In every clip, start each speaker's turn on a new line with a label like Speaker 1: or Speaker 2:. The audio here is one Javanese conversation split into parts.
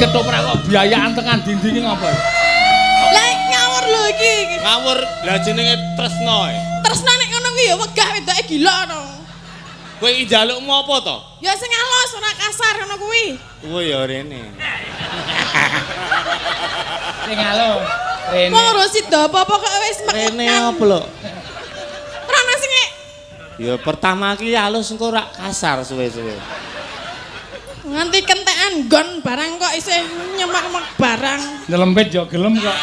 Speaker 1: ketoprak kok biayaan tekan dinding ngapa?
Speaker 2: Lah ngawur lho iki.
Speaker 3: Ngawur, lah jenenge tresno e.
Speaker 2: Tresno nek ngono kuwi ya wegah wedoke gila to.
Speaker 3: Kowe iki njalukmu apa to?
Speaker 2: Ya sing alus ora kasar ngono kuwi.
Speaker 3: Kuwi ya rene.
Speaker 1: Sing alus. Rene.
Speaker 2: Mau ngurusi apa-apa kok wis
Speaker 3: Rene apa lho?
Speaker 2: Ora ana sing
Speaker 3: Ya pertama ki halus engko ora kasar suwe-suwe.
Speaker 2: nganti kentekan gon barang kok isih nyemak-mek barang.
Speaker 1: Nyelempit yo gelem kok.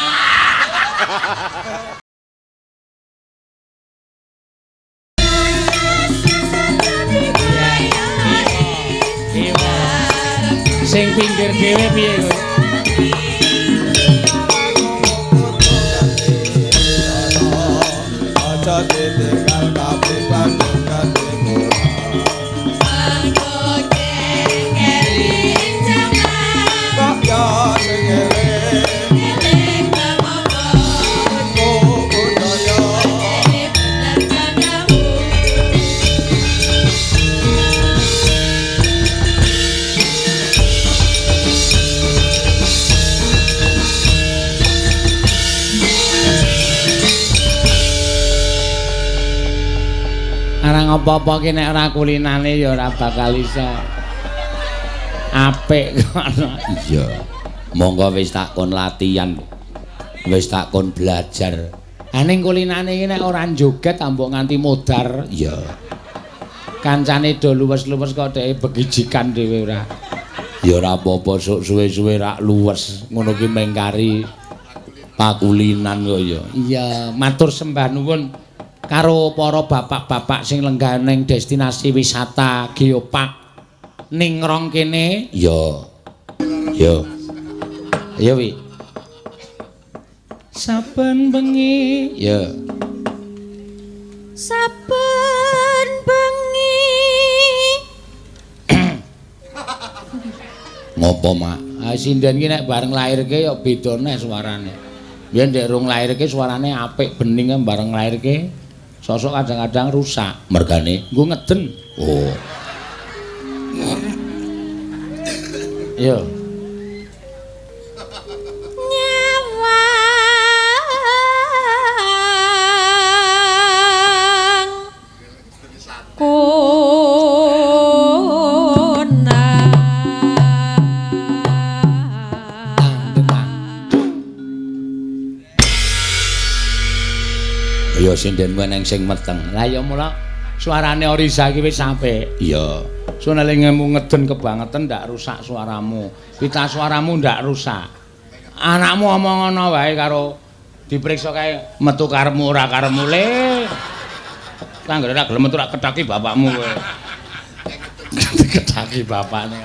Speaker 1: Sing pinggir dhewe piye kowe?
Speaker 4: Aja ditinggal kabeh Bandung Katemu. Kok yo sing eling kok budaya.
Speaker 1: Arang apa-apa ki nek ora kulinane ya ora bakal iso apik kok. Iya. Monggo wis tak kon latihan. Wis tak kon belajar. Ning kulinane iki nek ora joget ambok nganti modar, ya. Kancane do luwes-luwes kok dhek begijikan dhewe ora. Ya ora apa-apa sok suwe-suwe rak luwes. Ngono ki mengkari pakulinan kok ya. Iya, matur sembah nuwun karo para bapak-bapak sing lenggah ning destinasi wisata Geopark ning rong kene. Ya. Yo. Ya wi. Saben bengi, ya.
Speaker 2: Saben bengi.
Speaker 1: Ngopo, Mak? Ah sinden ki nek bareng lairke ya beda neh suarane. Yen nek rung lairke suarane apik bening bareng lairke sosok kadang-kadang rusak. Mergane nggo ngeden. Oh. Yo. Ya sinden meneng sing meteng. Lah ya mula suarane Oriza iki wis sampe. Iya. Sunelingemu ngeden kebangetan ndak rusak suaramu. Pita suaramu ndak rusak. Anakmu omong ngono wae karo diperiksa kae metu karemu ora karemu le. Kanggere ora gelem metu rak kedaki bapakmu kowe. Kedaki bapakne.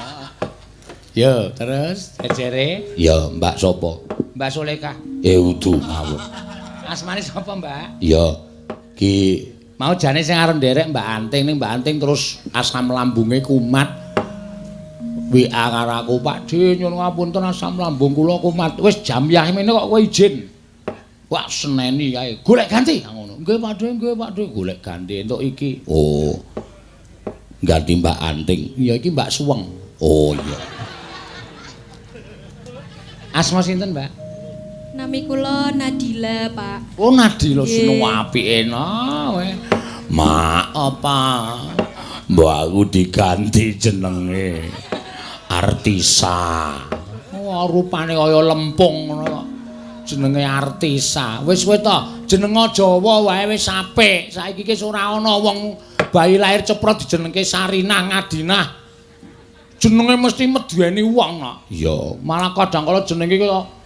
Speaker 1: Yo, terus ecere? Ya, Mbak sapa? Mbak Soleka. Udu mawon. Asmane sapa, Mbak? Ya, ki mau jane sing arep nderek Mbak Anting ning Mbak Anting terus asam lambunge kumat. WA karo aku, Pak D, nyuwun ngapunten asam lambung kula kumat. Wis jam yah mene kok kowe izin. Wak seneni kae. Golek ganti ngono. Nggih, Pak D, nggih, Pak D, golek ganti entuk iki. Oh. Ganti Mbak Anting. Iya iki Mbak Suweng. Oh iya. Asma sinten, Mbak?
Speaker 2: Nami kula Nadila, Pak.
Speaker 1: Oh, Nadila seneng apike kowe. Mak apa? Mbok aku diganti jenenge. Artisa. Oh, rupane kaya lempung ngono. Jenenge Artisa. Wis kowe to, jeneng Jawa wae wis apik. Saiki ki ora ana wong bayi lahir ceprot dijenengke Sarinah Ngadinah. Jenenge mesti medeni wong kok. Iya, malah kadang kala jenenge kaya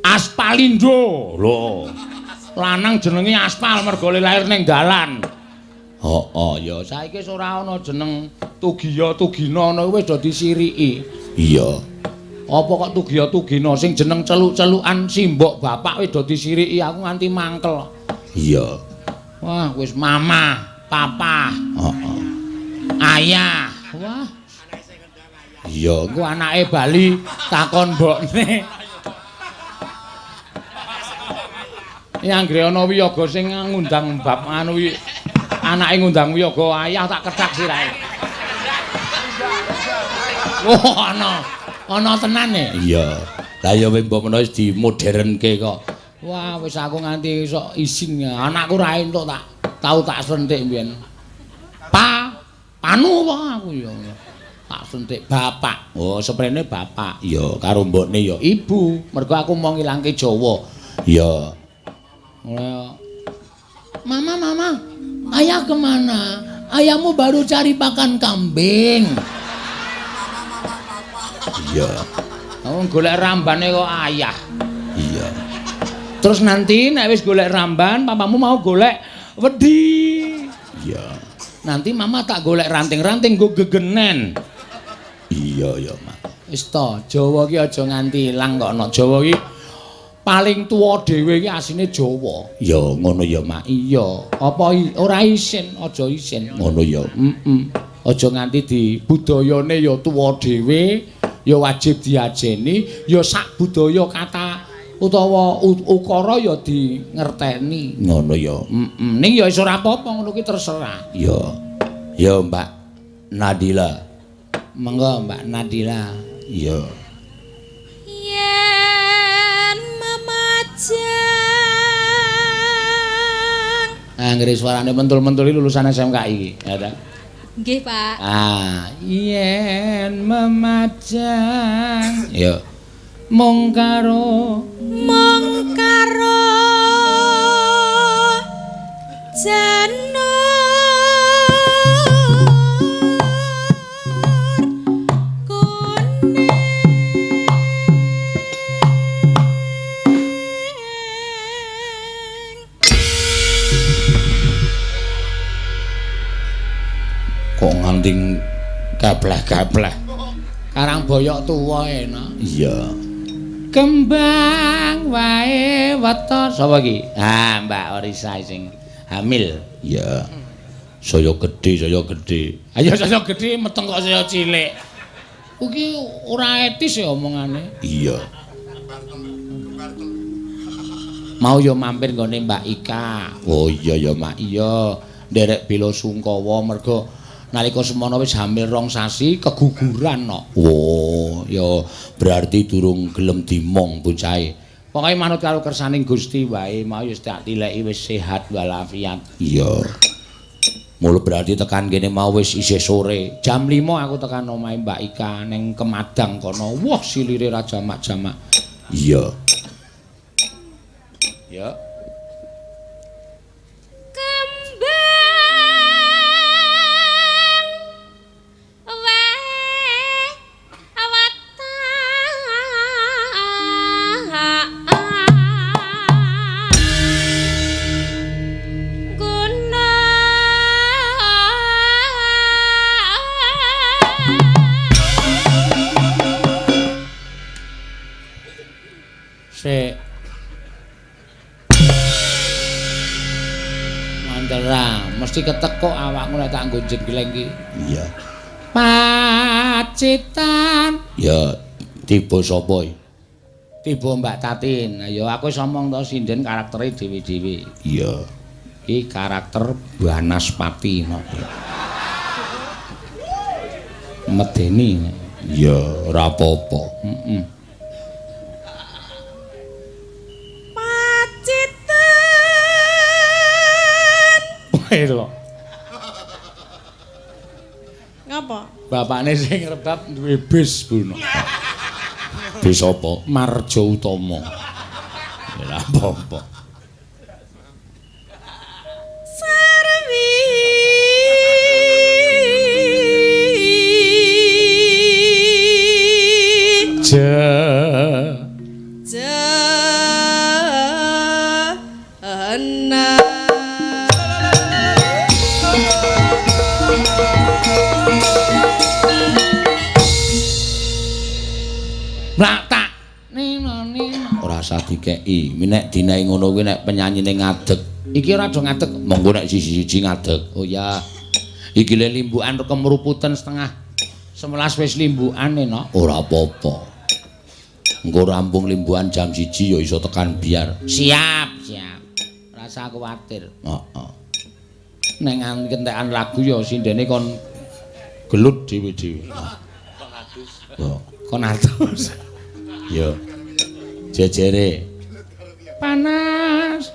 Speaker 1: Aspalindo lho. Lanang jenenge Aspal mergo lahir ning dalan. Oh, ya saiki wis ora ana jeneng Tugiya Tugina ana wis do disiriki. Iya. Apa kok Tugiya Tugina sing jeneng celuk-celukan simbok bapak wis do disiriki aku nganti mangkel. Iya. Wah, wis mama, papa. Heeh. Ayah. Wah. Iya, ku anake Bali takon mbokne. Ya anggere ana wiyaga sing ngundang bab anu anake ngundang wiyaga ayah tak ketak sirahe. Oh ana. Ana tenane?
Speaker 5: Iya. Lah ya wis mbok menawa wis dimodernke kok.
Speaker 1: Wah, wis aku nganti sok isin ya. Anakku ra entuk tak sentik mbiyen. Panu apa aku ya. Tak sentik bapak. Oh, seprene bapak.
Speaker 5: Iya, karo mbokne ya
Speaker 1: Ibu, mergo aku mau ngilangke Jawa.
Speaker 5: iya.
Speaker 1: Mama, ayah kemana? Ayahmu baru cari pakan kambing.
Speaker 5: Iya.
Speaker 1: Kamu golek rambane kok ayah.
Speaker 5: Iya.
Speaker 1: Terus nanti nek wis golek ramban, papamu mau golek wedi.
Speaker 5: Iya.
Speaker 1: Nanti mama tak golek ranting-ranting nggo gegenen.
Speaker 5: Iya ya, Mak.
Speaker 1: Wis to, Jawa ki aja nganti ilang kok ana. Jawa ki paling tuwa dhewe ki asine Jawa.
Speaker 5: Ya ngono ya, Mak.
Speaker 1: Iya, apa ora isin, aja isin.
Speaker 5: Ngono ya.
Speaker 1: Aja nganti di budayane ya tuwa dhewe, ya wajib diajeni, ya sak budaya kata utawa ukara ya di ngerteni.
Speaker 5: Ngono ya.
Speaker 1: Ning ya wis ora apa-apa ngono ki terserah.
Speaker 5: Ya. Ya, Mbak Nadila.
Speaker 1: Monggo Mbak Nadila.
Speaker 5: Iya.
Speaker 2: Yen memajang.
Speaker 1: Anggere suarane mentul-mentul lulusan SMK iki, ya ta?
Speaker 2: Nggih, Pak.
Speaker 1: Yen memajang.
Speaker 5: Ya.
Speaker 1: Mung karo
Speaker 2: janur
Speaker 1: kok nganti gableh-gableh. Karang boyok tuwa enak.
Speaker 5: Iya.
Speaker 1: Kembang wae weton. Sapa iki? Mbak Orisa sing hamil.
Speaker 5: Iya. Saya gedhe.
Speaker 1: Ayo saya gedhe meteng kok saya cilik. Kuwi ora etis ya omongane.
Speaker 5: Iya.
Speaker 1: Mau yo mampir nggone Mbak Ika.
Speaker 5: Oh iya ya, Mak.
Speaker 1: Iya, nderek Bela Sungkawa mergo nalika semono wis hamil 2 sasi keguguran no.
Speaker 5: Oh, ya berarti durung gelem dimong bocahe.
Speaker 1: Pokoke manut karo kersaning Gusti wae, mau wis tak tileki wis sehat walafiat.
Speaker 5: Iya. Mula berarti tekan kene mau wis isih sore.
Speaker 1: Jam 5 aku tekan omahe Mbak Ika ning Kemadang kono. Wah, silire ra jamak-jamak.
Speaker 5: Iya.
Speaker 1: Ya. Mandera, mesti ketekok awakmu nek tak nggo jenggleng iki.
Speaker 5: Iya.
Speaker 1: Pacitan.
Speaker 5: Ya, tiba sapa iki?
Speaker 1: Tiba Mbak Tatin. Ya aku wis omong to sinden karaktere dhewe-dhewe.
Speaker 5: Iya.
Speaker 1: Iki karakter Banaspati no. Medeni.
Speaker 5: Ya, ora apa-apa.
Speaker 1: Heeh. Lho.
Speaker 2: Ngapa?
Speaker 1: Bapakne sing rebab duwe bis, Bu.
Speaker 5: Bis apa?
Speaker 1: Marjo Utama.
Speaker 5: Ya apa-apa.
Speaker 2: Sarwi
Speaker 1: Mlatak. Nino.
Speaker 5: Ora usah dikeki. Nek dinae ngono kuwi nek penyanyine ngadeg.
Speaker 1: Iki ora do ngadeg.
Speaker 5: Monggo nek siji-siji ngadeg.
Speaker 1: Oh ya. Iki le limbukan kemruputen setengah 11 wis limbukane no.
Speaker 5: Ora apa-apa. Engko rampung limbukan jam 1 ya iso tekan biar.
Speaker 1: Siap. Rasa kuwatir.
Speaker 5: Heeh.
Speaker 1: Nek kentekan lagu ya sindene kon gelut dhewe-dhewe.
Speaker 5: Ya.
Speaker 1: Kon artos.
Speaker 5: Yo. Jejere.
Speaker 1: Panas.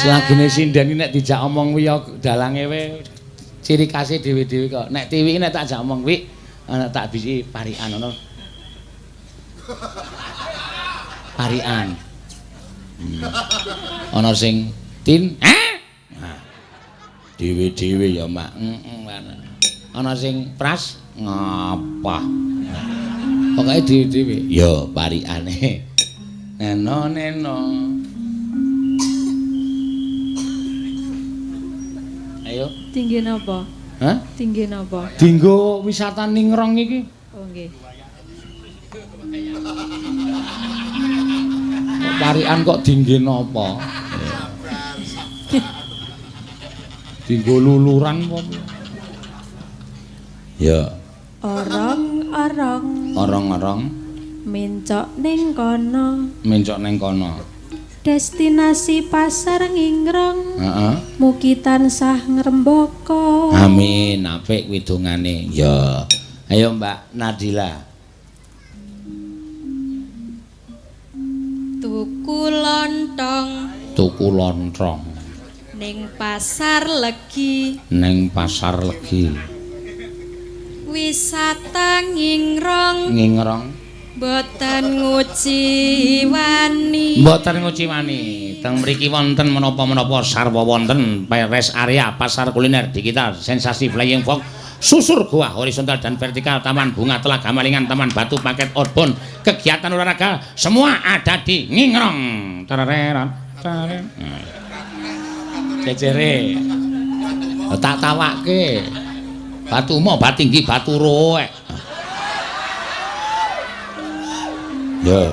Speaker 1: Selagine sindani nek dijak omong kuwi ya dalange we ciri khase dhewe-dhewe kok. Nek tiwi nek tak jak omong kuwi ana tak bisi parikan ngono. Parikan. Ana sing tin, nah. Dhewe-dhewe ya, Mak. Ana sing pras ngapa. Pokoke dhewe-dhewe ya parikane. Neno. Ayo.
Speaker 6: Tinggi napa?
Speaker 1: Hah?
Speaker 6: Tinggi napa?
Speaker 1: Dinggo wisata Ningrong iki.
Speaker 6: Oh nggih.
Speaker 1: Kok parikan kok dingge napa? Dinggo luluran apa?
Speaker 5: Ya.
Speaker 6: Orong-orong
Speaker 1: Orong-orong
Speaker 6: mencok ning kono.
Speaker 1: mencok ning kono.
Speaker 6: Destinasi pasar Ngingrong.
Speaker 1: Heeh.
Speaker 6: Mugi tansah ngrembaka.
Speaker 1: Amin, apik kuwi dongane. Ya. Ayo Mbak Nadila.
Speaker 2: Tuku lontong
Speaker 1: Tuku lontrong
Speaker 2: ning pasar Legi.
Speaker 1: ning pasar Legi.
Speaker 2: Wisata Ngingrong
Speaker 1: Ngingrong.
Speaker 2: boten nguci wani.
Speaker 1: Mboten nguciwani. Teng mriki wonten menapa-menapa sarwa wonten rest area pasar kuliner digital sensasi flying fox susur goa horizontal dan vertikal taman bunga telaga malingan taman batu paket outbound kegiatan olahraga semua ada di Ngingrong. Tereran. Cecere. Tak tawake. Batu mo bat tinggi batu roek. Yo.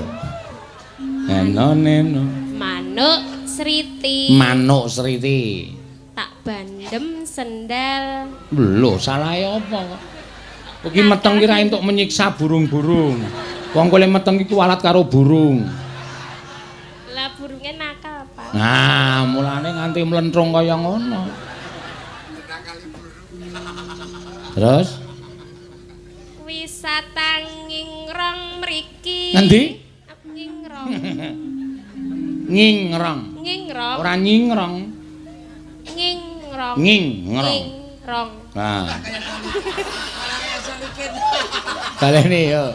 Speaker 1: Neno.
Speaker 7: Manuk Sriti.
Speaker 1: Manuk Sriti.
Speaker 7: Tak bandem sendal.
Speaker 1: Lho, salahe apa kok? Iki meteng ki ra entuk menyiksa burung-burung. Wong kole meteng iki kualat karo burung.
Speaker 7: Lah burunge nakal, Pak.
Speaker 1: Nah, mulane nganti mlentrung kaya ngono. Terus
Speaker 7: Wisata Ngingrong mriki.
Speaker 1: ngendi?
Speaker 7: Ngingrong.
Speaker 1: Ngingrong.
Speaker 7: Ngingrong.
Speaker 1: Ora nyingrong.
Speaker 7: Ngingrong.
Speaker 1: Ngingrong.
Speaker 7: Ngingrong.
Speaker 1: Nah. Baleni yo.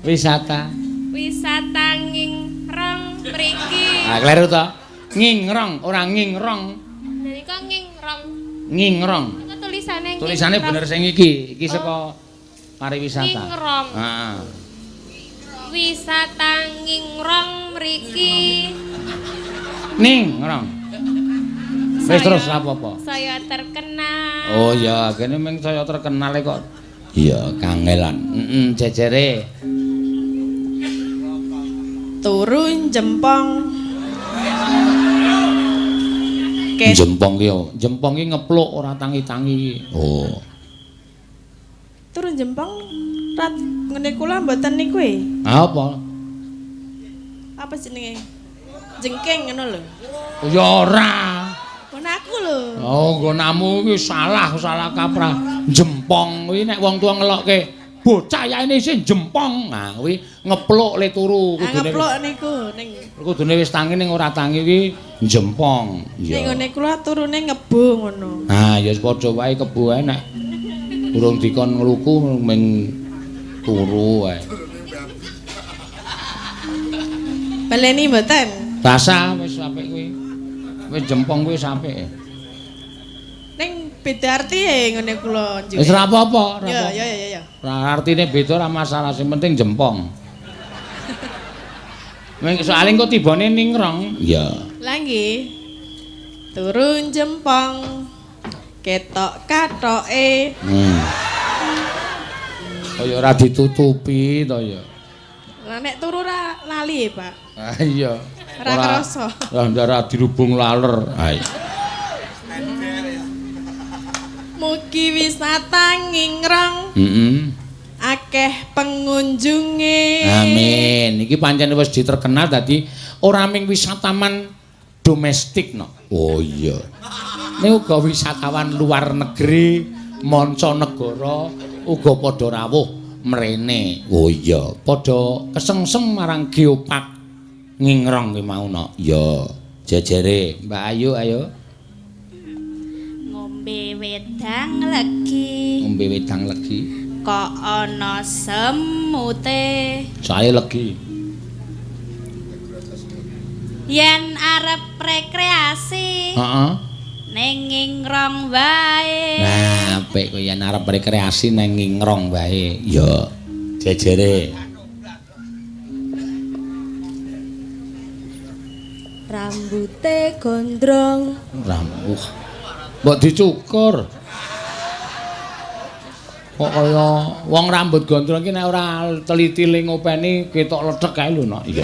Speaker 1: Wisata.
Speaker 7: Wisata Ngingrong mriki.
Speaker 1: Ah, kleru to. Ngingrong, ora ngingrong.
Speaker 7: Nalika Ngingrong.
Speaker 1: Ngingrong.
Speaker 7: Itu tulisane
Speaker 1: Tulisane
Speaker 7: Ngingrong.
Speaker 1: bener sing iki. Iki saka pariwisata.
Speaker 7: Ngingrong.
Speaker 1: Heeh.
Speaker 7: Wisata Ngingrong mriki.
Speaker 1: Ngingrong. Wis terus apa-apa.
Speaker 7: Saya terkenal.
Speaker 1: Oh ya, kene mung saya terkenal kok. Iya, kangelan. Jejere.
Speaker 2: Turun jempong.
Speaker 1: Jempong ki, jempong ki ngepluk ora tangi-tangi. Oh.
Speaker 2: Turun jempong rat ngene kula mboten niku e.
Speaker 1: Apa?
Speaker 2: Apa jenenge? Jengking ngono lho.
Speaker 1: Oh ya ora.
Speaker 2: Kon aku lho.
Speaker 1: Oh, nggonamu iki salah kaprah. Jempong kuwi nek wong tuwa ngelokke bocah yaene sing jempong. Nah, kuwi ngepluk le turu kudune.
Speaker 2: Ngepluk niku ning
Speaker 1: Kudune wis tangi ning ora tangi kuwi jempong.
Speaker 2: ning ngene kula turune ngebu ngono.
Speaker 1: Nah, ya padha wae kebo ae nek durung dikon ngluku ming turu wae.
Speaker 2: Baleni mboten.
Speaker 1: Basah wis apik kuwi. Wis jempong kuwi wis apik.
Speaker 2: Ning beda arti e ngene kula njuk.
Speaker 1: Wis ora apa-apa, ora
Speaker 2: Ya
Speaker 1: apa.
Speaker 2: ya.
Speaker 1: Ora artine beda ora masalah, sing penting jempong. Ming soalé engko tibane Ngingrong. Iya.
Speaker 2: Lah nggih. Turun jempong. Ketok katoke.
Speaker 1: Kaya ora ditutupi to ya.
Speaker 2: Lah nek turu ra lali, Pak.
Speaker 1: Ah iya.
Speaker 2: Ora krasa.
Speaker 1: Ora dirubung laler. Ah iya.
Speaker 2: Mugi wisata ngingrong akeh pengunjunge.
Speaker 1: Amin. Iki pancen wis diterkenal dadi ora mung wisataman domestik no.
Speaker 5: Oh iya.
Speaker 1: Ini uga wisatawan luar negeri, mancanegara uga padha rawuh mrene.
Speaker 5: Oh iya.
Speaker 1: Padha kesengsem marang geopark Ngingrong ki mau no.
Speaker 5: Ya, jejere.
Speaker 1: Mbak Ayu ayo.
Speaker 7: Ngombe wedang legi.
Speaker 1: Ngombe wedang legi.
Speaker 7: Kok ana semute.
Speaker 1: Soale legi.
Speaker 7: Yen arep rekreasi.
Speaker 1: Heeh.
Speaker 7: Ning Ngingrong wae.
Speaker 1: Nah, apik kowe yen arep rekreasi nang Ngingrong wae.
Speaker 5: Ya, jejere.
Speaker 6: Rambute gondrong.
Speaker 1: Rambut. Mbok dicukur. Kok kaya wong rambut gondrong iki nek ora teliti ling ngopeni ketok ledhek kae lho no. Iya.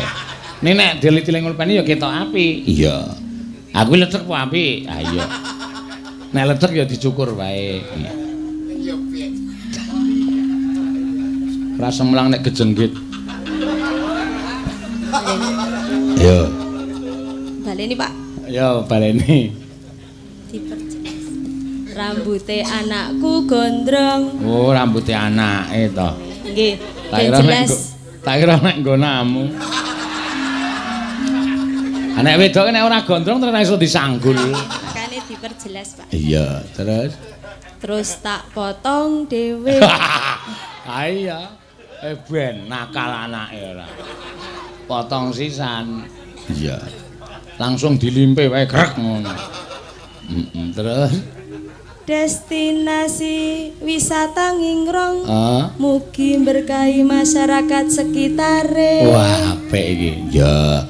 Speaker 1: Nek nek teliti ling ngopeni ya ketok apik.
Speaker 5: Iya.
Speaker 1: Aku ledhek apa apik? Ha iya. Nek ledhek ya dicukur wae. Ora semlang nek gejenggit.
Speaker 5: Ya.
Speaker 6: Baleni, Pak.
Speaker 1: Ya baleni.
Speaker 6: Diperjelas. Rambute anakku gondrong.
Speaker 1: Oh, rambute anake to.
Speaker 6: Nggih.
Speaker 1: Tak kira nek
Speaker 6: Jelas.
Speaker 1: tak kira nek nggonamu. Anak wedok nek ora gondrong terus ora iso disanggul.
Speaker 6: Makane diperjelas, Pak.
Speaker 5: Iya,
Speaker 1: Terus
Speaker 6: Terus tak potong dhewe.
Speaker 1: ha iya. Ben nakal anake ora. Potong sisan.
Speaker 5: iya.
Speaker 1: Langsung dilimpe wae grek ngono. Terus
Speaker 6: Destinasi wisata Ngingrong.
Speaker 1: Mugi
Speaker 6: berkahi masyarakat sekitare.
Speaker 1: wah apik iki.
Speaker 5: Ya,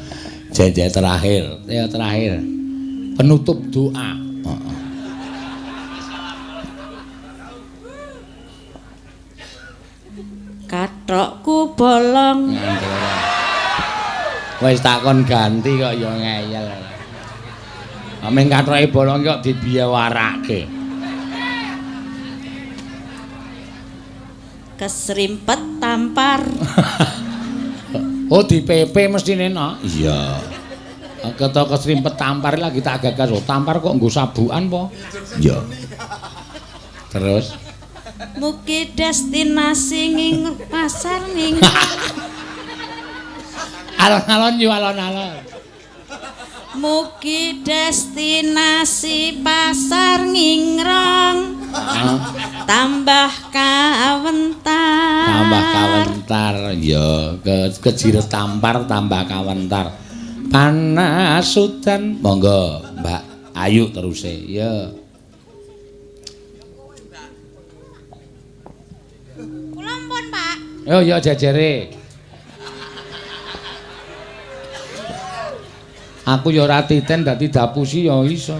Speaker 1: Janji terakhir, ya terakhir. Penutup doa.
Speaker 6: Kathokku bolong.
Speaker 1: Wis takon ganti kok ya ngeyel. Ameng kathoke bolong kok dibiawarake.
Speaker 6: Kesrimpet tampar.
Speaker 1: Oh dipepe mestine no.
Speaker 5: iya.
Speaker 1: Kata kesrimpet tampar lagi tak gagas. Oh tampar kok nggo sabukan po?
Speaker 5: Ya.
Speaker 1: Terus
Speaker 6: Mugi destinasi pasar
Speaker 1: alon-alon yo alon-alon.
Speaker 6: Mugi destinasi pasar Ngingrong. Tambah kawentar.
Speaker 1: Tambah kawentar ya kejiret tampar tambah kawentar. Panas udan monggo Mbak Ayu teruse ya.
Speaker 7: Kula mpun, Pak.
Speaker 1: Yo ya jejere. Aku ya ora titen dadi dapusi ya iso.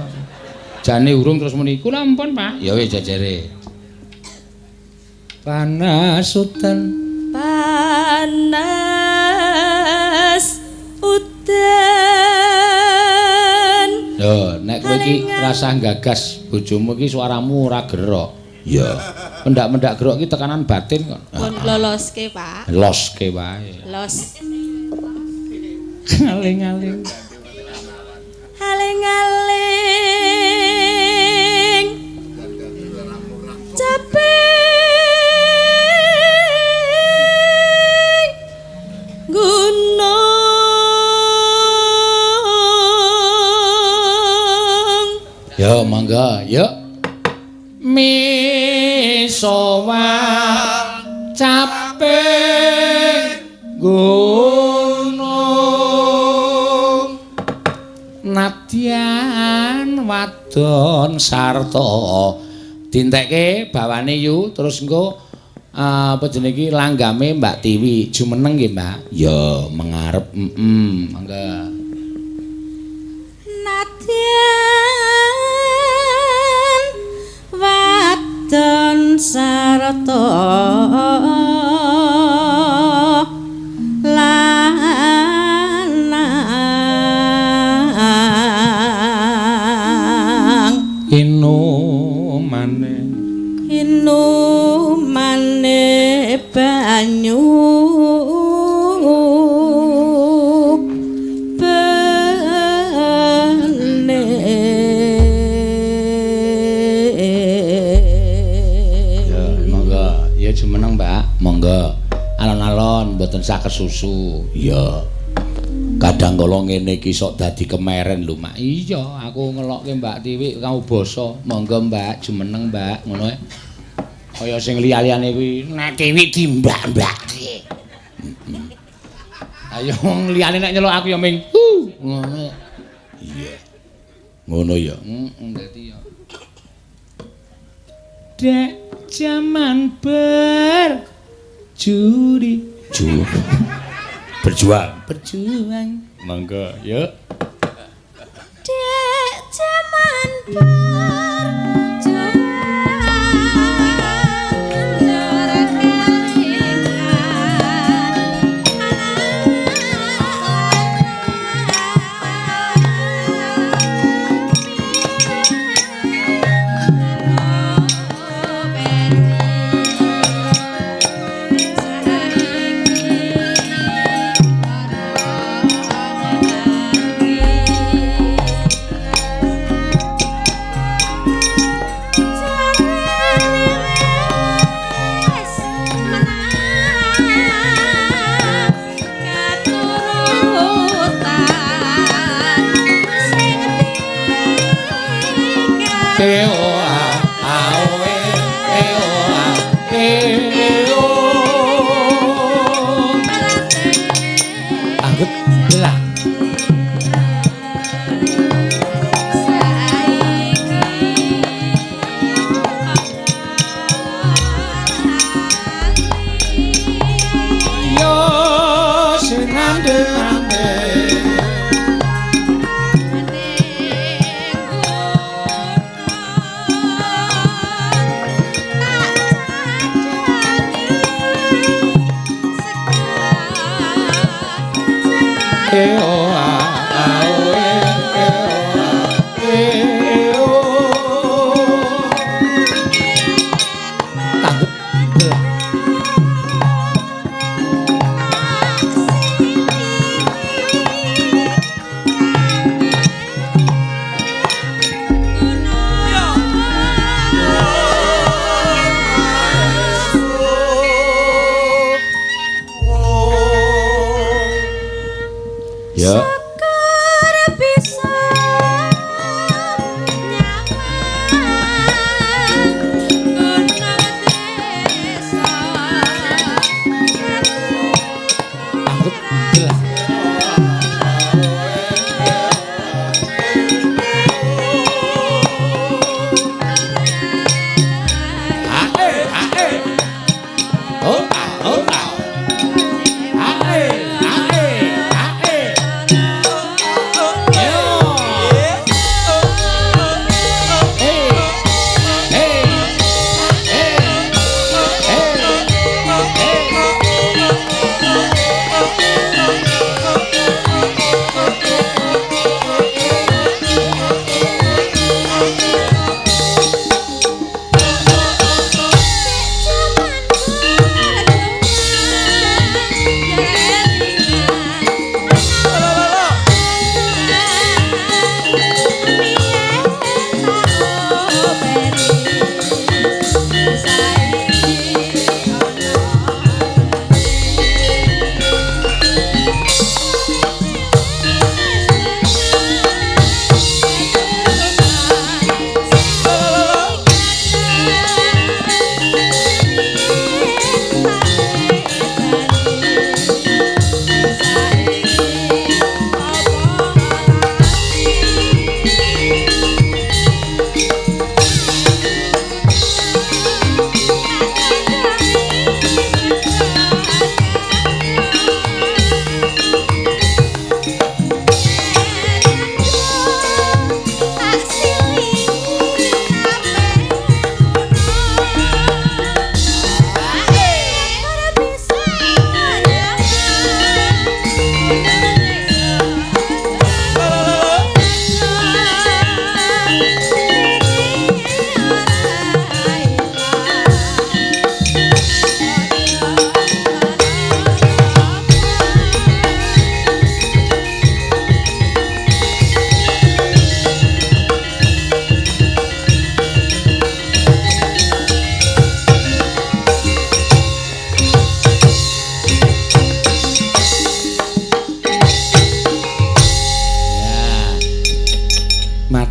Speaker 1: Jane urung terus muni kula ampun, Pak. Ya wis jejere. Panas udan.
Speaker 6: Panas udan.
Speaker 1: Lho, nek kowe iki rasa gagas bojomu iki suaramu ora gerok.
Speaker 5: Ya.
Speaker 1: Mendak-mendak gerok iki tekanan batin kok.
Speaker 6: Pun loloske, Pak.
Speaker 1: Loske wae.
Speaker 6: Los.
Speaker 1: Aling-aling.
Speaker 6: Aling-aling. Capek. Gunung.
Speaker 1: Ya mangga, yuk. Misowa capek gunung nadyan wadon sarta dintekke bawane yu terus engko apa jenenge iki langgame Mbak Tiwi jumeneng nggih Mbak.
Speaker 5: Ya, mengarep
Speaker 1: Mangga.
Speaker 6: Nadyan wadon sarta lanang
Speaker 1: Inumane tansah kesusu. Iya. Kadang kala ngene iki sok dadi kemeren lho, Mak. Iya, aku ngelokke Mbak Tiwi kamu basa. Monggo Mbak, jumeneng Mbak, ngono ae. Kaya sing liya-liyane kuwi nek Tiwi dimbak-mbake. Ayo wong liyane nek nyeluk aku ya ming ngono. Iya. Ngono ya. Dadi ya. Dek jaman berjuang monggo yuk
Speaker 6: dek jaman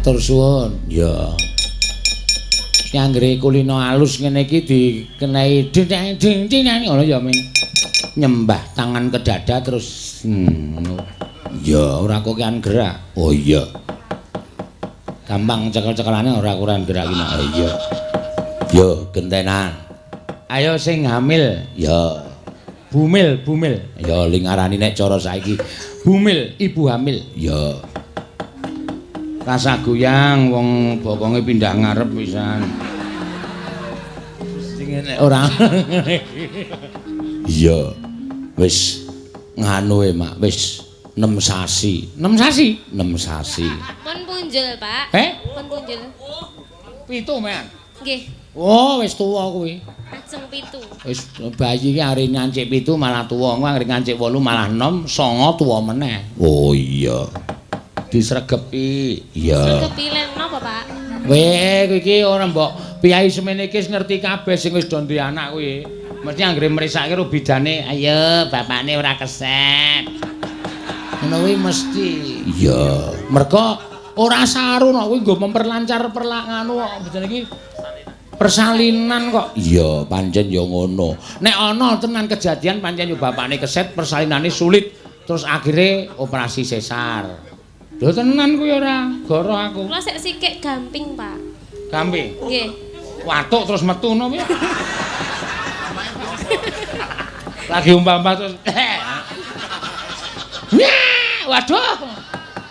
Speaker 1: Matur suwun. Ya. Anggere kulino alus ngene iki dikenehi ding ngono ya ming nyembah tangan ke dada terus ngono. Ya ora kokean gerak. Oh iya. Gampang cekel-cekelane ora kurang gerak iki. Oh iya. Yo gentenan. Ayo sing hamil. Ya. Bumil. Ya lingarani nek cara saiki. Bumil, ibu hamil. Ya. Rasa goyang wong bokonge pindah ngarep pisan. Sing nek ora. Iya. Wis nganu Mak, wis 6 sasi. 6 sasi? 6 sasi.
Speaker 7: Pun punjul, Pak. Pun punjul.
Speaker 1: 7, Mak.
Speaker 7: Nggih,
Speaker 1: Oh, wis tuwa kuwi.
Speaker 7: ajeng 7.
Speaker 1: Wis bayi iki are ngancik 7 malah tuwa, are ngancik 8 malah 6, 9 tuwa meneh. Oh iya. Disregepi. Iya.
Speaker 7: Kepilen napa, Pak?
Speaker 1: Weh, kowe iki ora mbok piyai semene iki ngerti kabeh sing wis do duwe anak kuwi. Mesti anggere mrisake ro bidane, ayo bapakne ora kesep. Ngono kuwi mesti. Iya. Mergo ora saru kok kuwi nggo memperlancar nganu kok bidane iki. Persalinan kok. Iya, pancen ya ngono. Nek ana tenan kejadian pancen yo bapakne keset, persalinane sulit, terus akhirnya operasi sesar. Lho tenan kuwi ora, goro aku.
Speaker 7: Kula sik sikik gamping, Pak.
Speaker 1: Gamping.
Speaker 7: Nggih.
Speaker 1: Watuk terus metu ngono piye? Lagi umpama terus. Waduh.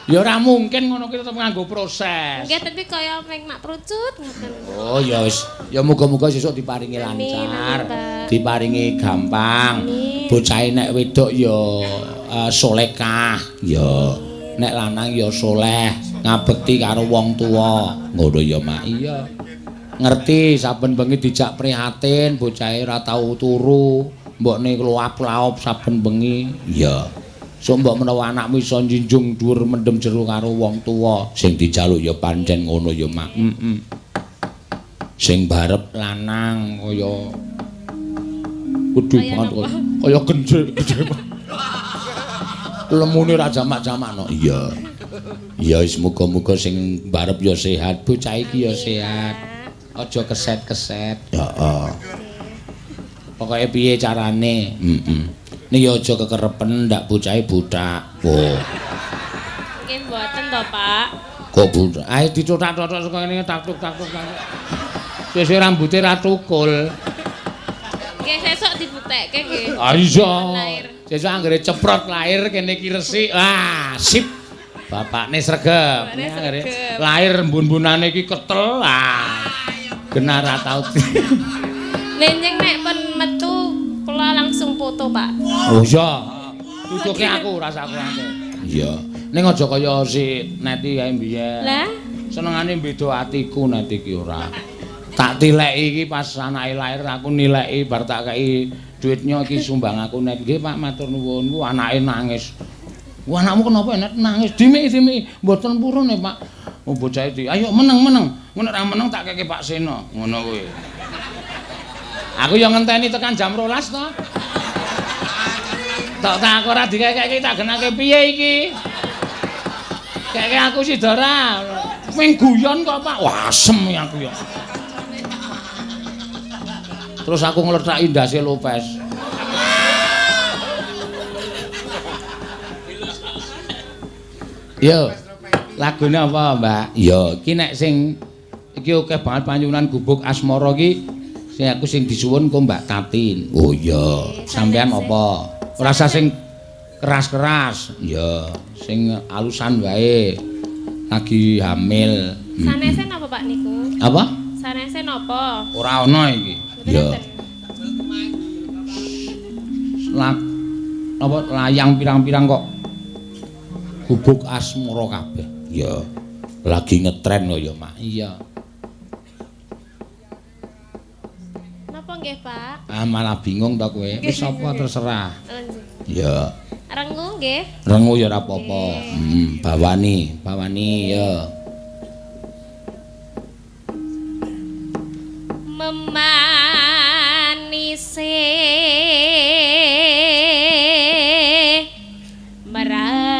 Speaker 1: Ya ora mungkin ngono ki tetep nganggo proses.
Speaker 7: Nggih, tapi kaya meng mak prucut ngoten.
Speaker 1: Oh ya wis, ya muga-muga sesuk diparingi lancar, diparingi gampang. Bocahe nek wedok ya solekah, ya nek lanang ya soleh, ngabekti karo wong tuwa. Ngono ya Mak. Iya. Ngerti saben bengi dijak prihatin, bocahe ora tau turu, mbokne kluap-laop saben bengi. Iya. Sok mbok menawa anakmu iso njunjung dhuwur mendem jero karo wong tuwa, sing dijaluk ya pancen ngono ya Mak. Sing barep lanang kaya gedhe banget kaya gedhe. Lemune ra jamak-jamakno. Iya. Ya wis muga-muga sing barep ya sehat, bocah iki ya sehat. Aja keset-keset. Heeh. Pokoke piye carane? Nek ya aja kekerepen ndak bocahe butak. Oh.
Speaker 7: Nggih mboten to, Pak.
Speaker 1: Kok butak? Ae dicothak-cothok saka ngene taktuk-taktuk. Sesuk rambuté ra tukul.
Speaker 7: Nggih sesuk dibuktekke nggih.
Speaker 1: Ah iya.
Speaker 7: Lahir.
Speaker 1: Sesuk anggere ceprot lahir kene iki resik. Ah, sip. Bapakne sregep. Anggere lahir embun-embunane iki ketel. Ah. Genar ra tau.
Speaker 7: Nenjing nek pun metu kula langsung foto, Pak.
Speaker 1: Oh iya. Tutuke aku rasa aku ate. Iya. Ning aja kaya si Neti kae mbiyen.
Speaker 7: Lah,
Speaker 1: senengane beda atiku Neti iki ora. Tak tileki iki pas anake lahir aku nileki bar tak kei duitnya iki sumbang aku Net. Nggih Pak matur nuwun. Ku anake nangis. Wah anakmu kenapa Net nangis? Dimi mboten purun Pak. Oh bocah iki. Ayo meneng. Ngono ora meneng tak keke Pak Seno. Ngono kuwi. Aku yang ngenteni tekan jam 12 to. Tak aku ora dikekeki tak genake piye iki? Keke aku Sidora. Ming guyon kok Pak. Wah asem aku ya. Terus aku nglethaki ndase Lopez. Yo. Lagune apa, Mbak? Yo, iki nek sing iki akeh banget panyunan gubuk asmara iki. Sing aku sing disuwun kok Mbak Tatin. Oh iya, sampean apa? Ora usah sing keras-keras. Ya, sing alusan wae. Lagi hamil.
Speaker 7: sanesen apa Pak niku?
Speaker 1: Apa?
Speaker 7: Sanesen apa?
Speaker 1: Ora ana iki. Ya. Apa layang pirang-pirang kok gubuk asmara kabeh. Ya. Lagi ngetren kok ya, Mak. Iya.
Speaker 7: Nggih, Pak.
Speaker 1: Ah malah bingung ta kowe. Wis apa terserah. Ya.
Speaker 7: Rengu nggih.
Speaker 1: Rengu ya ora apa-apa. Bawani ya.
Speaker 7: Memanise merati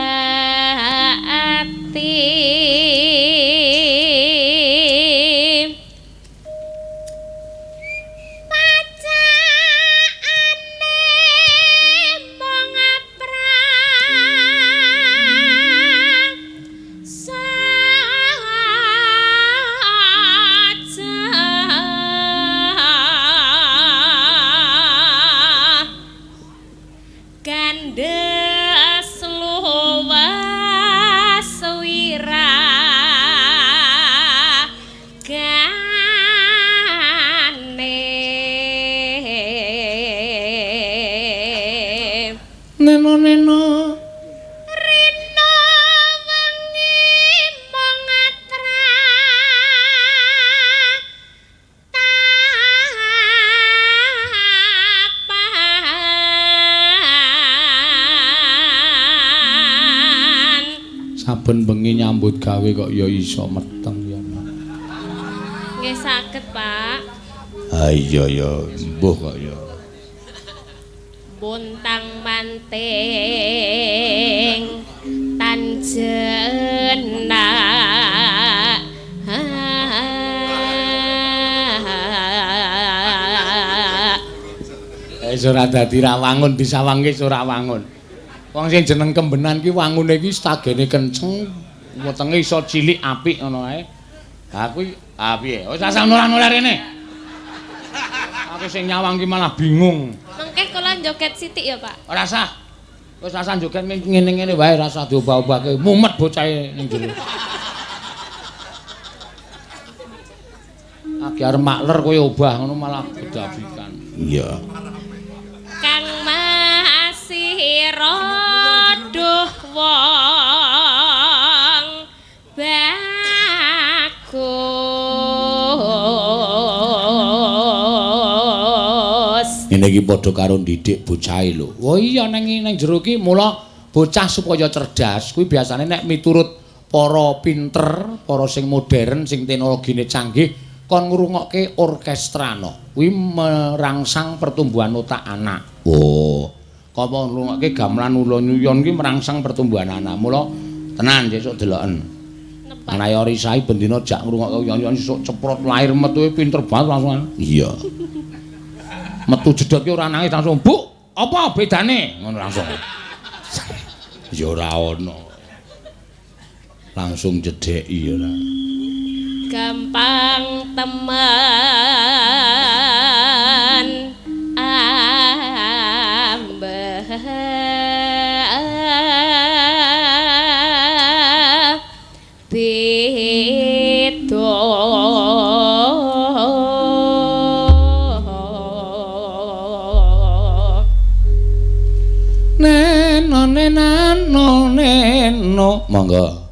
Speaker 1: rina
Speaker 7: rina wengi mongatra tapan
Speaker 1: saben bengi nyambut gawe kok ya iso meteng ya.
Speaker 7: Nggih saged, Pak.
Speaker 5: Ha iya ya, mbuh kok ya.
Speaker 7: Buntang manting tanjena
Speaker 1: Ora dadi rawangun disawangke ora wangun. Wong sing jeneng Kembenan ki wangune ki stagene kenceng, wetenge iso cilik apik ngono ae. Ha kuwi piye? Wis asal nular-nular rene. Aku sing nyawang ki malah bingung.
Speaker 7: mengke kula joget sithik ya, Pak.
Speaker 1: Ora usah. Wis asal joget ngene-ngene wae ora usah diobah-obahke. Mumet bocahe ning jero. Aki arep makler kowe obah ngono malah bedabikan.
Speaker 5: Iya.
Speaker 7: Kang Mahasira duh wong bagus.
Speaker 5: Ngene iki padha karo ndidik bocahe lho.
Speaker 1: Oh iya nang jero ki mula bocah supaya cerdas kuwi biasane nek miturut para pinter, para sing modern, sing teknologine canggih kon ngrungokke orkestrano. Kuwi merangsang pertumbuhan otak anak.
Speaker 5: Oh,
Speaker 1: Kapa ngrungokke gamelan ulon-uyon ki merangsang pertumbuhan anak. Mula tenan sesuk deloken. Anake Risai bendina jak ngrungokke uyon-uyon sesuk ceprot lahir metu pinter banget langsung.
Speaker 5: iya.
Speaker 1: Metu jedot ki ora nangis langsung, "Bu, apa bedane?" Ngono langsung.
Speaker 5: Ya ora ono. Langsung jedheki ora.
Speaker 7: Gampang teman ambeh beda
Speaker 1: Neno nenano neno.
Speaker 5: Monggo.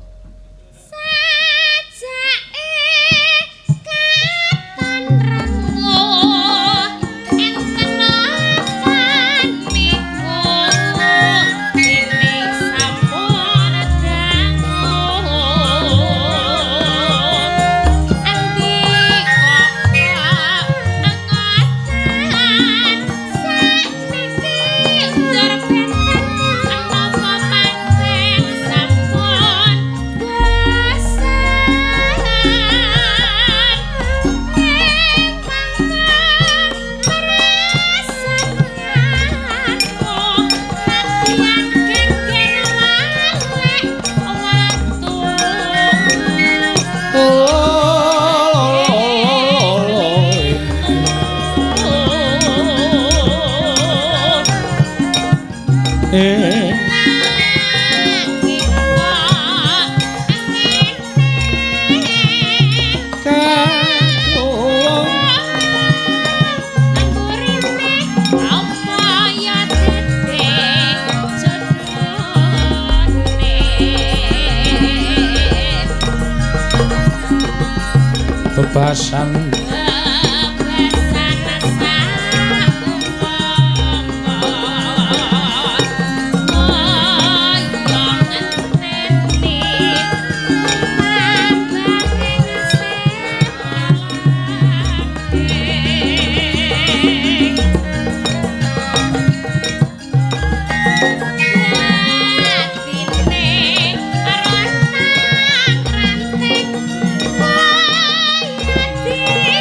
Speaker 1: Bebasan
Speaker 7: Ranting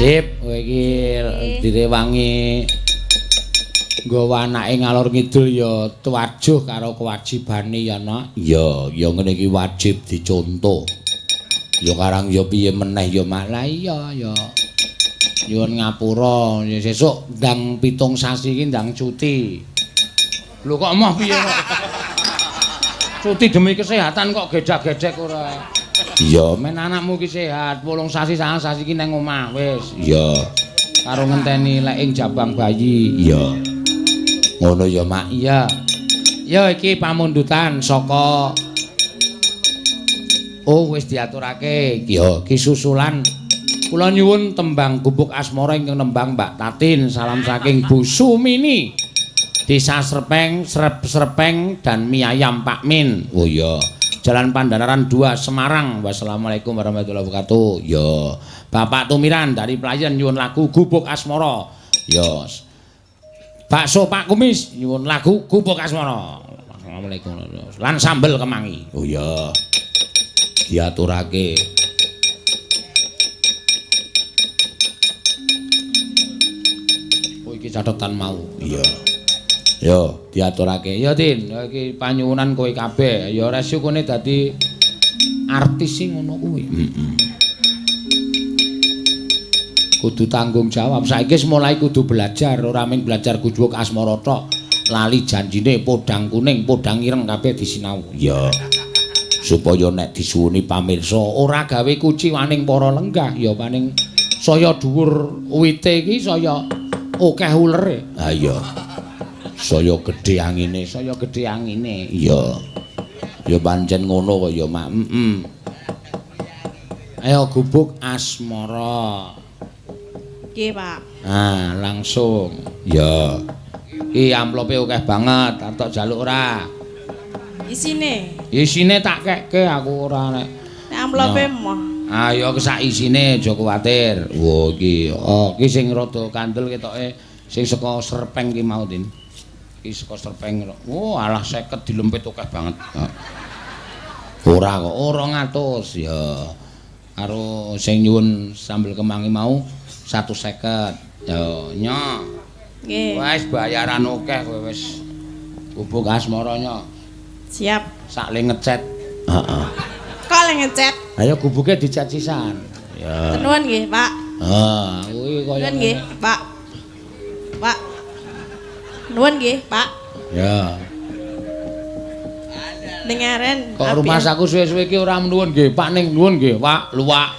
Speaker 1: Sip, kowe iki direwangi nggawa anake ngalor ngidul ya tuwajuh karo kewajibane ya, Nak.
Speaker 5: Ya, ya ngene iki wajib dicontoh. Ya karang ya piye meneh ya malah
Speaker 1: Iya ya. Nyuwun ngapura, ya sesuk ndang 7 sasi iki ndang cuti. Lho kok emoh piye kok? Cuti demi kesehatan kok gedak-gedek ora.
Speaker 5: iya.
Speaker 1: Men anakmu ki sehat, 8 sasi 9 sasi iki nang omah wis.
Speaker 5: Iya.
Speaker 1: Karo ngenteni lek ing jabang bayi.
Speaker 5: Iya. Ngono ya, Mak.
Speaker 1: Iya. Ya iki pamundutan saka wis diaturake.
Speaker 5: Iya.
Speaker 1: Ki susulan kula nyuwun tembang gubuk asmara ingkang nembang Mbak Tatin. Salam saking Bu Sumini. Desa Serpeng, Serpeng dan mie ayam Pak Min.
Speaker 5: Oh iya.
Speaker 1: Jalan Pandanaran 2 Semarang. Wassalamualaikum warahmatullahi wabarakatuh.
Speaker 5: Ya.
Speaker 1: Bapak Tumiran dari Pelayan nyuwun lagu Gubuk Asmara.
Speaker 5: Ya.
Speaker 1: Bakso Pak Kumis nyuwun lagu Gubuk Asmara. Assalamualaikum. Lan sambel kemangi.
Speaker 5: Oh iya. Diaturake.
Speaker 1: Oh iki catetan mau.
Speaker 5: Iya. Yo,
Speaker 1: Diaturake. Ya Tin, iki panyuwunan kowe kabeh. Ya resukune dadi artis sing ngono kuwi. Kudu tanggung jawab. Saiki mulai kudu belajar, ora mung belajar gubuk asmara tok. Lali janjine podang kuning, podang ireng kabeh disinau.
Speaker 5: ya. Supaya nek disuwuni pamirsa
Speaker 1: Ora gawe kuciwaning para lenggah, ya paning saya dhuwur wite iki saya akeh ulere.
Speaker 5: ha iya. Saya gedhe angine.
Speaker 1: Saya gedhe angine.
Speaker 5: Iya. Ya pancen ngono kok ya, Mak.
Speaker 1: Ayo gubuk asmara.
Speaker 2: Nggih, Pak.
Speaker 1: Nah, langsung.
Speaker 5: Ya.
Speaker 1: Iki amplope akeh banget, arep jaluk ora?
Speaker 2: Isine.
Speaker 1: Isine tak kekke aku ora nek.
Speaker 2: Nek amplope moh.
Speaker 1: Ayo sak isine aja kuwatir.
Speaker 5: Wo iki.
Speaker 1: Oh, iki sing rada kandel ketoke sing saka Serpeng ki mau, Din. Iki saka Serpeng. Oh, alah 50 dilempit akeh banget.
Speaker 5: Ora kok.
Speaker 1: 200 ya. Karo sing nyuwun sambel kemangi mau 150. Yo, nyok.
Speaker 2: Nggih.
Speaker 1: Wis bayaran akeh kowe wis. Gubuk asmara nyok.
Speaker 2: Siap.
Speaker 1: Sak le ngecet.
Speaker 5: Heeh.
Speaker 2: Kok le ngecet?
Speaker 1: Ayo gubuke dicet sisan.
Speaker 5: Ya.
Speaker 2: Tenuwun nggih, Pak.
Speaker 5: Ah,
Speaker 1: Kuwi kaya
Speaker 2: Nuwun nggih, Pak. Pak. Nuwun nggih, Pak.
Speaker 1: ya.
Speaker 2: Dengaren.
Speaker 1: Kok rumah saku suwe-suwe iki ora nuwun nggih, Pak ning nuwun nggih, Pak, luwak.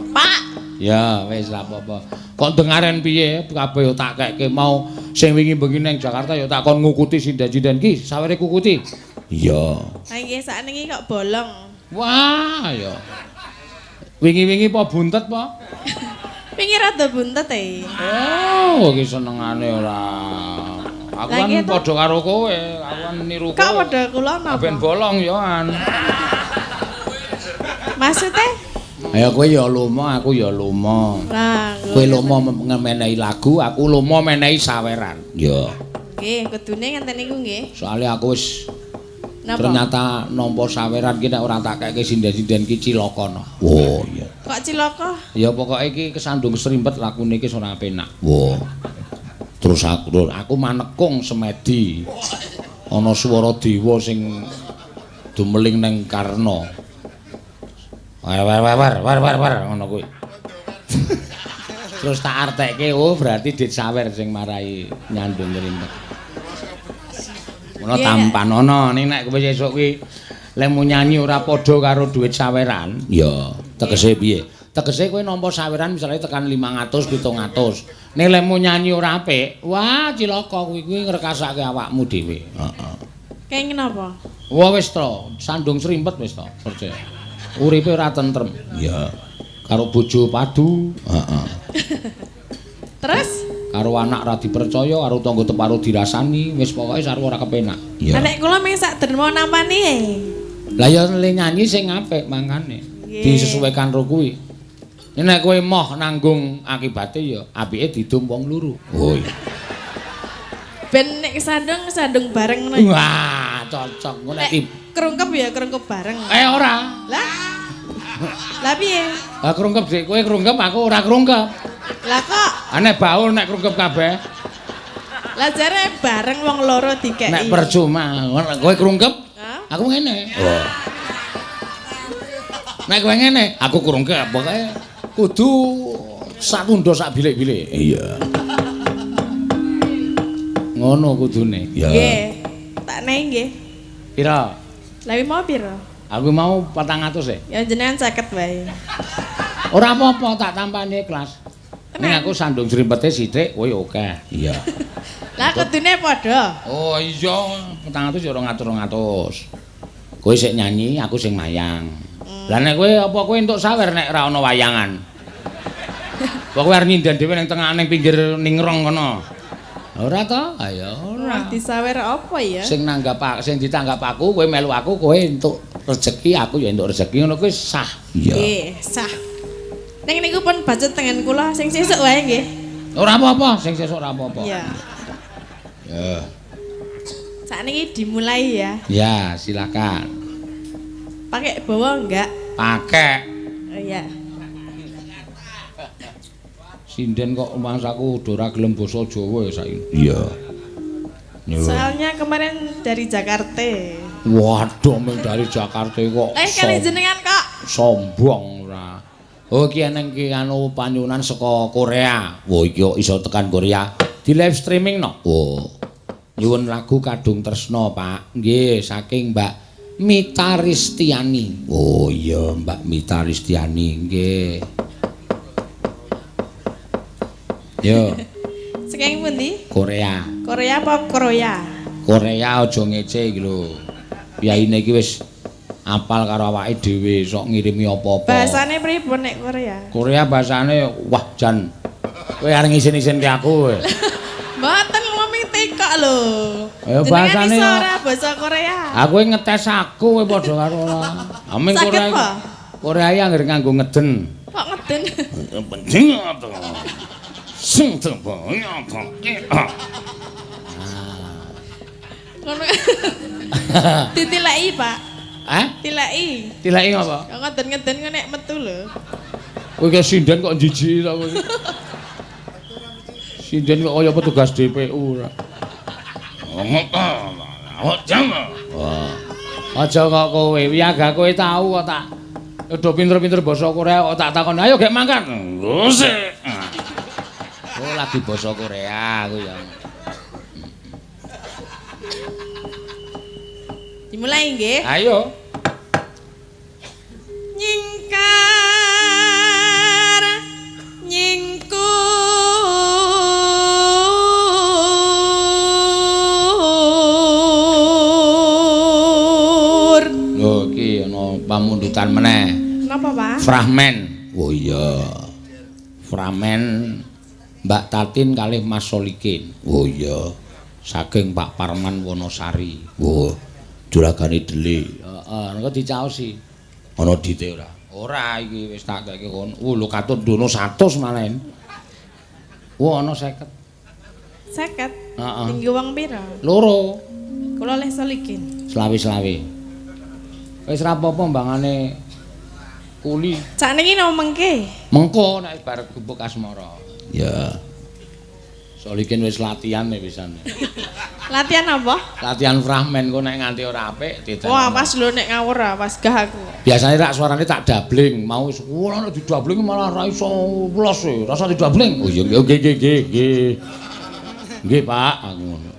Speaker 2: Pak.
Speaker 1: Ya, wis ra apa-apa. Kok dengaren piye? Kabeh yo tak kekke mau sing wingi bengi ning Jakarta yo tak kon ngukuti sinden-sinden ki, sawere kukuti.
Speaker 5: iya.
Speaker 2: Ha nggih sakniki kok bolong.
Speaker 1: Wah, ya. Wingi-wingi apa buntet apa?
Speaker 2: Pinggir rada buntet e.
Speaker 1: Oh, iki senengane ora. Aku
Speaker 2: Lah,
Speaker 1: kan
Speaker 2: iki to.
Speaker 1: padha karo kowe, aku kan niru kowe.
Speaker 2: Kok padha kula napa?
Speaker 1: Ben bolong yo an.
Speaker 2: Maksudnya?
Speaker 1: Ayo kowe ya lomo, aku ya lomo.
Speaker 2: Nah,
Speaker 1: Kowe lomo menehi lagu, aku lomo menehi saweran.
Speaker 5: Ya.
Speaker 2: nggih, kudune ngenten niku nggih.
Speaker 1: Soale aku wis
Speaker 2: Napa?
Speaker 1: ternyata nampa saweran ki nek ora tak keke sinden-sinden ki cilaka no.
Speaker 5: Oh, iya.
Speaker 2: Kok cilaka?
Speaker 1: Ya pokoke iki kesandung serimpet lakune iki ora penak.
Speaker 5: Wo. Terus aku
Speaker 1: Manekung semedi. Ana swara dewa sing dumeling ning Karna. War ngono kuwi. Terus tak artekke, oh berarti dit sawer sing marai nyandung ngrimpet. Ngono tampan ana ning nek kowe sesuk kuwi lemu nyanyi ora padha karo dhuwit saweran.
Speaker 5: ya, tegese piye?
Speaker 1: Tegese kowe nampa saweran misalnya tekan 500 700. Ning lemu nyanyi ora apik, wah cilaka kuwi ngrekasake awakmu dhewe.
Speaker 5: Heeh.
Speaker 2: Kenging napa?
Speaker 1: Wah wis to, sandung serimpet wis to, percaya. Uripe ora tentrem.
Speaker 5: Ya.
Speaker 1: Karo bojo padu,
Speaker 5: Heeh.
Speaker 2: Terus?
Speaker 1: karo anak ra dipercaya, karo tangga teparo dirasani, wis pokoke sarwa ora kepenak.
Speaker 5: Ya.
Speaker 2: Nek kula mung sak derma nampani e.
Speaker 1: Lah ya le nyanyi sing apik mangkane.
Speaker 2: Nggih.
Speaker 1: Disesuaikan karo kuwi. Nek kowe moh nanggung akibate ya apike didum wong loro.
Speaker 5: Oh, iya.
Speaker 2: Ben nek sandung bareng ngono.
Speaker 1: Wah, cocok ngono
Speaker 2: Nek
Speaker 1: nek
Speaker 2: kerungkep ya kerungkep bareng.
Speaker 1: ora.
Speaker 2: Lah. Lah piye?
Speaker 1: Ah krungkep Dik, kowe krungkep aku ora krungkep.
Speaker 2: Lah kok
Speaker 1: Aneh baul nek krungkep kabeh.
Speaker 2: lah jare bareng wong loro dikeki.
Speaker 1: Nek percuma, kowe krungkep,
Speaker 2: Hah?
Speaker 1: aku ngene. Oh. Nek kowe ngene, aku krungkep. Pokoke kudu sak tundha sak bilik-bilik.
Speaker 5: Iya.
Speaker 1: Ngono kudune.
Speaker 5: Ya.
Speaker 2: Nggih. Tak nehi nggih.
Speaker 1: Pira?
Speaker 2: Lah mau pira?
Speaker 1: Aku mau 400 e.
Speaker 2: Ya jenengan 50 wae.
Speaker 1: Ora apa-apa tak tampani kelas. Ning aku sandung srimpete sithik, kowe oke.
Speaker 5: Iya.
Speaker 2: Lah kudune padha.
Speaker 1: Oh iya, 400 ya 200. Kowe sik nyanyi, aku sing mayang. Lah nek kowe apa kowe entuk sawer nek ora ana wayangan? Kowe arep nyindan dhewe ning tengah ning pinggir ningrong kono. Ora to? Ayo ora.
Speaker 2: Wah, disawer apa ya?
Speaker 1: Sing sing ditanggap aku, kowe melu aku, kowe entuk rezeki, aku ya entuk rezeki ngono kuwi sah.
Speaker 5: Iya.
Speaker 2: Nggih, sah. Ning niku pun bajet tengen kula sing sesuk wae nggih.
Speaker 1: Ora apa-apa, sing sesuk ora apa-apa.
Speaker 2: Iya.
Speaker 1: Ya.
Speaker 2: Sakniki dimulai ya.
Speaker 1: Ya, silakan.
Speaker 2: Pakai bawa enggak?
Speaker 1: Pakai.
Speaker 2: Oh iya.
Speaker 1: Sinden kok mangsaku udah ora gelem basa Jawa ya saiki.
Speaker 5: Iya.
Speaker 2: Soalnya kemarin dari Jakarta.
Speaker 1: Waduh, mung dari Jakarta kok.
Speaker 2: Kali jenengan kok.
Speaker 1: Sombong ora. Oh, ki eneng ki anu panyunan saka Korea.
Speaker 5: Wah, iki kok iso tekan Korea.
Speaker 1: Di live streaming no.
Speaker 5: Oh.
Speaker 1: Nyuwun lagu Kadung Tresno, Pak. Nggih, saking Mbak Mita Ristiani.
Speaker 5: Oh iya, Mbak Mita Ristiani.
Speaker 1: Nggih. Yo,
Speaker 2: Saking pundi?
Speaker 1: Korea.
Speaker 2: Korea apa Korea?
Speaker 1: Korea aja ngece iki lho. Piyaine iki wis apal karo awake dhewe, sok ngirimi apa-apa.
Speaker 2: Bahasane pripun nek Korea?
Speaker 1: Korea bahasane wah jan. Kowe arep ngisin-isinke aku kowe.
Speaker 2: Mboten ngomong tekok lho.
Speaker 1: Ya bahasane
Speaker 2: iso ora basa Korea.
Speaker 1: Aku ngetes aku kowe padha karo ora. Ameng
Speaker 2: Saged
Speaker 1: Korea.
Speaker 2: apa?
Speaker 1: Korea iki anggere nganggo ngeden.
Speaker 2: Kok ngeden?
Speaker 1: Penting to. Sing tebanya to.
Speaker 2: Ngono. Ditileki, Pak. Tileki.
Speaker 1: Tileki apa?
Speaker 2: Kok ngeden-ngeden kok nek metu lho.
Speaker 1: Kowe ki sinden kok jijik ta kowe. Sinden kok kaya petugas DPU ora. Wah. Aja kok kowe, wiyaga kowe tau kok tak udah pinter-pinter basa Korea kok tak takon, ayo gek mangkat. Ngusik. Oh, lagi basa Korea aku ya.
Speaker 2: Dimulai nggih.
Speaker 1: Ayo.
Speaker 2: Nyingkar nyingkur.
Speaker 1: Lho iki ana pamundutan meneh.
Speaker 2: Napa, Pak?
Speaker 1: Fragmen.
Speaker 5: Oh iya.
Speaker 1: Fragmen Mbak Tatin kalih Mas Solikin.
Speaker 5: Oh iya.
Speaker 1: Saking Pak Parman Wonosari.
Speaker 5: Oh, juragane Dele.
Speaker 1: Heeh, engko dicaosi.
Speaker 5: Ana dite ora?
Speaker 1: Ora iki wis tak keke kon. Lho katut dono 100 malahan. Ana 50.
Speaker 2: 50.
Speaker 1: Heeh.
Speaker 2: Tinggi wong pira?
Speaker 1: Loro.
Speaker 2: Kula leh Solikin.
Speaker 1: Selawi-selawi. Wis ra apa-apa mbangane kuli.
Speaker 2: Sakniki no mengke.
Speaker 1: Mengko nek bar gubuk asmara.
Speaker 5: Ya.
Speaker 1: Solikin wis latihan nek pisan.
Speaker 2: Latihan apa?
Speaker 1: Latihan fragmen kok nek nganti ora apik didan.
Speaker 2: Wah, pas lho nek ngawur pas gah aku.
Speaker 1: Biasane rak suarane tak dabling, mau wis ora nek didabling malah ra iso welos e, rasa didabling. Oh iya nggih. Nggih, Pak, aku ngono.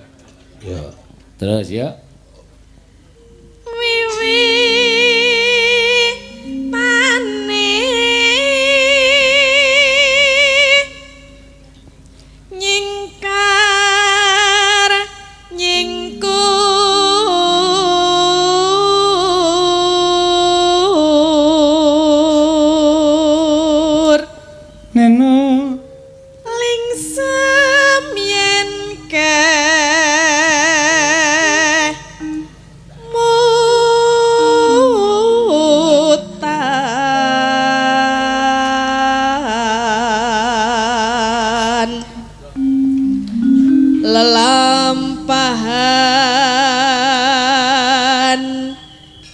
Speaker 1: Ya. Terus ya.
Speaker 2: Wiwi tane nyingkar nyingkur
Speaker 1: Neno
Speaker 2: lingsem yen keh mutan lelampahan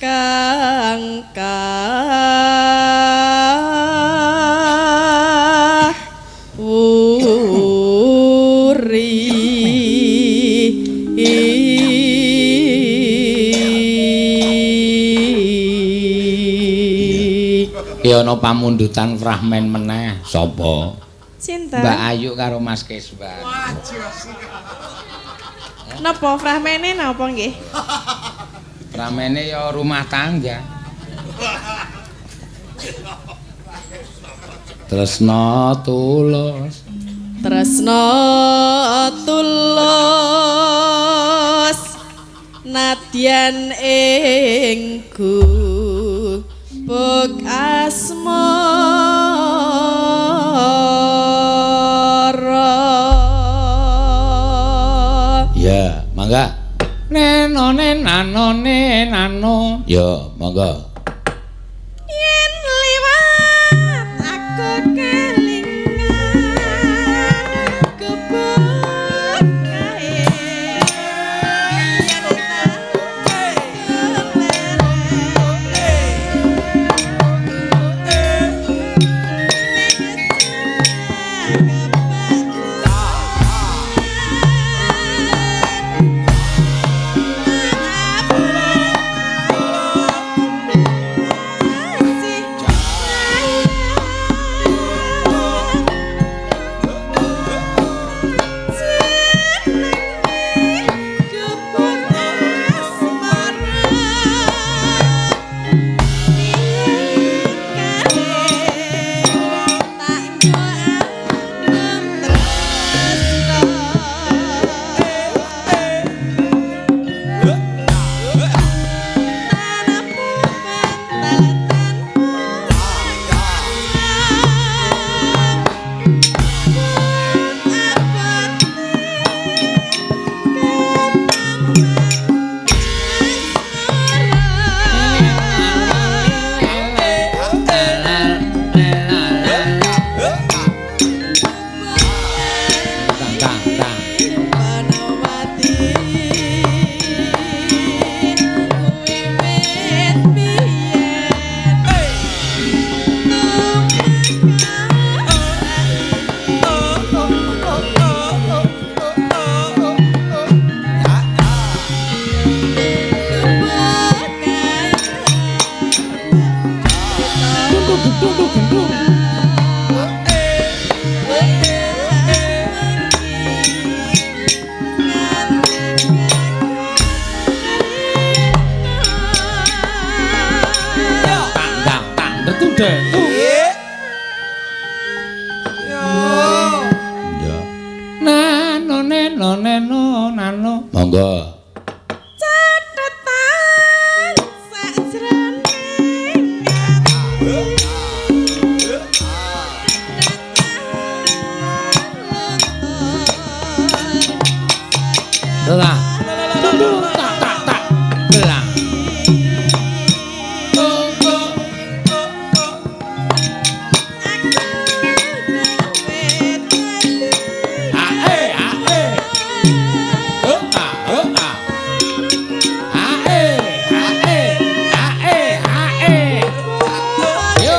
Speaker 2: kang
Speaker 1: Ya ana pamundutan fragmen meneh. Sapa?
Speaker 2: Sinten?
Speaker 1: Mbak Ayu karo Mas Kesban.
Speaker 2: Napa fragmene napa nggih?
Speaker 1: Ramene ya rumah tangga. Tresna tulus.
Speaker 2: Tresna tulus nadyan ing gubuk asmara.
Speaker 1: Ya, mangga. Nenone nanone nano. Ya, mangga.
Speaker 2: Yen liwat aku kelingan kebun kae yen
Speaker 1: Monggo.
Speaker 2: Catetan sajroning
Speaker 1: Lah. Tak tak tak. Gelang. Yo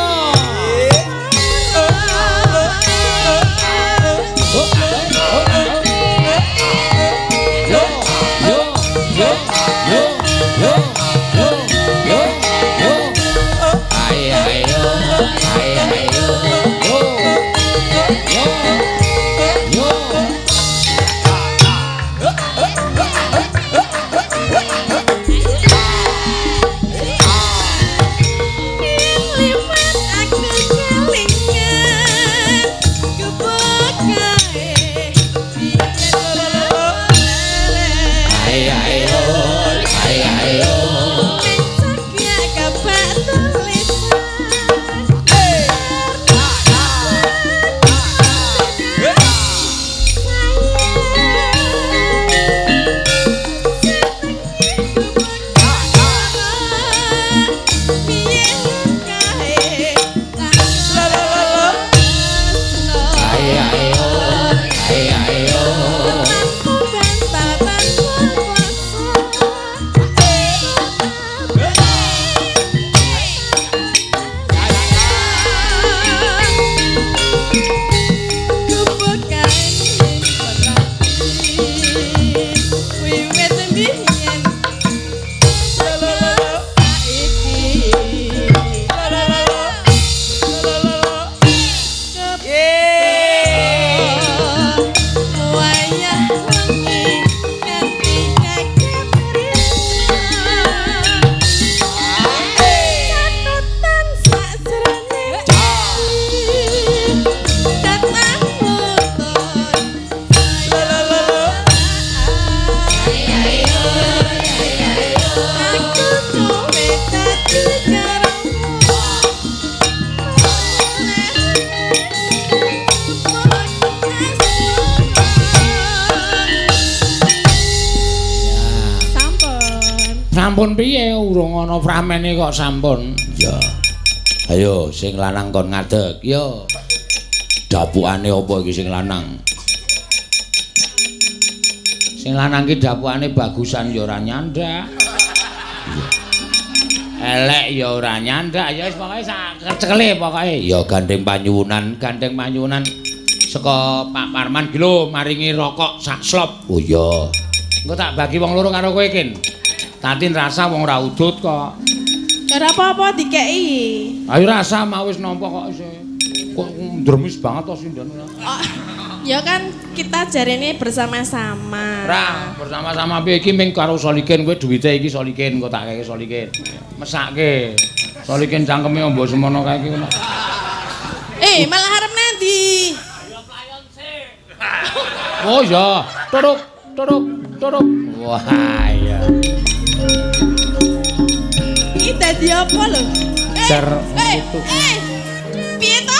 Speaker 1: Sampun piye urung ana pramene kok sampun.
Speaker 5: Ya. Ayo sing lanang kon ngadeg. Yo. Dapukane apa iki sing lanang?
Speaker 1: Sing lanang ki dapukane bagusan ya ora nyandak. Elek ya ora nyandak, ya wis pokoke sak kecekele pokoke.
Speaker 5: Ya gandeng panyuwunan.
Speaker 1: Gandeng manyunan saka Pak Parman ki lho maringi rokok sak slop.
Speaker 5: Oh iya.
Speaker 1: Engko tak bagi wong loro karo kowe kin. Tatin rasa wong ra udut kok.
Speaker 2: Ya ora apa-apa dikeki.
Speaker 1: Ayo rasa mau wis nampa kok isih. Kok ndremis banget to sindan.
Speaker 2: Oh, ya kan kita jarene bersama-sama.
Speaker 1: Ra, bersama-sama piye iki ming karo Solikin kowe duwite iki Solikin kok tak keke Solikin. Mesake. Solikin cangkeme ombo semono kae iki ngono.
Speaker 2: Malah arep nanti.
Speaker 1: Oh ya, turuk. Wah iya.
Speaker 2: Iki dadi apa lho?
Speaker 1: Jar
Speaker 2: Piye to?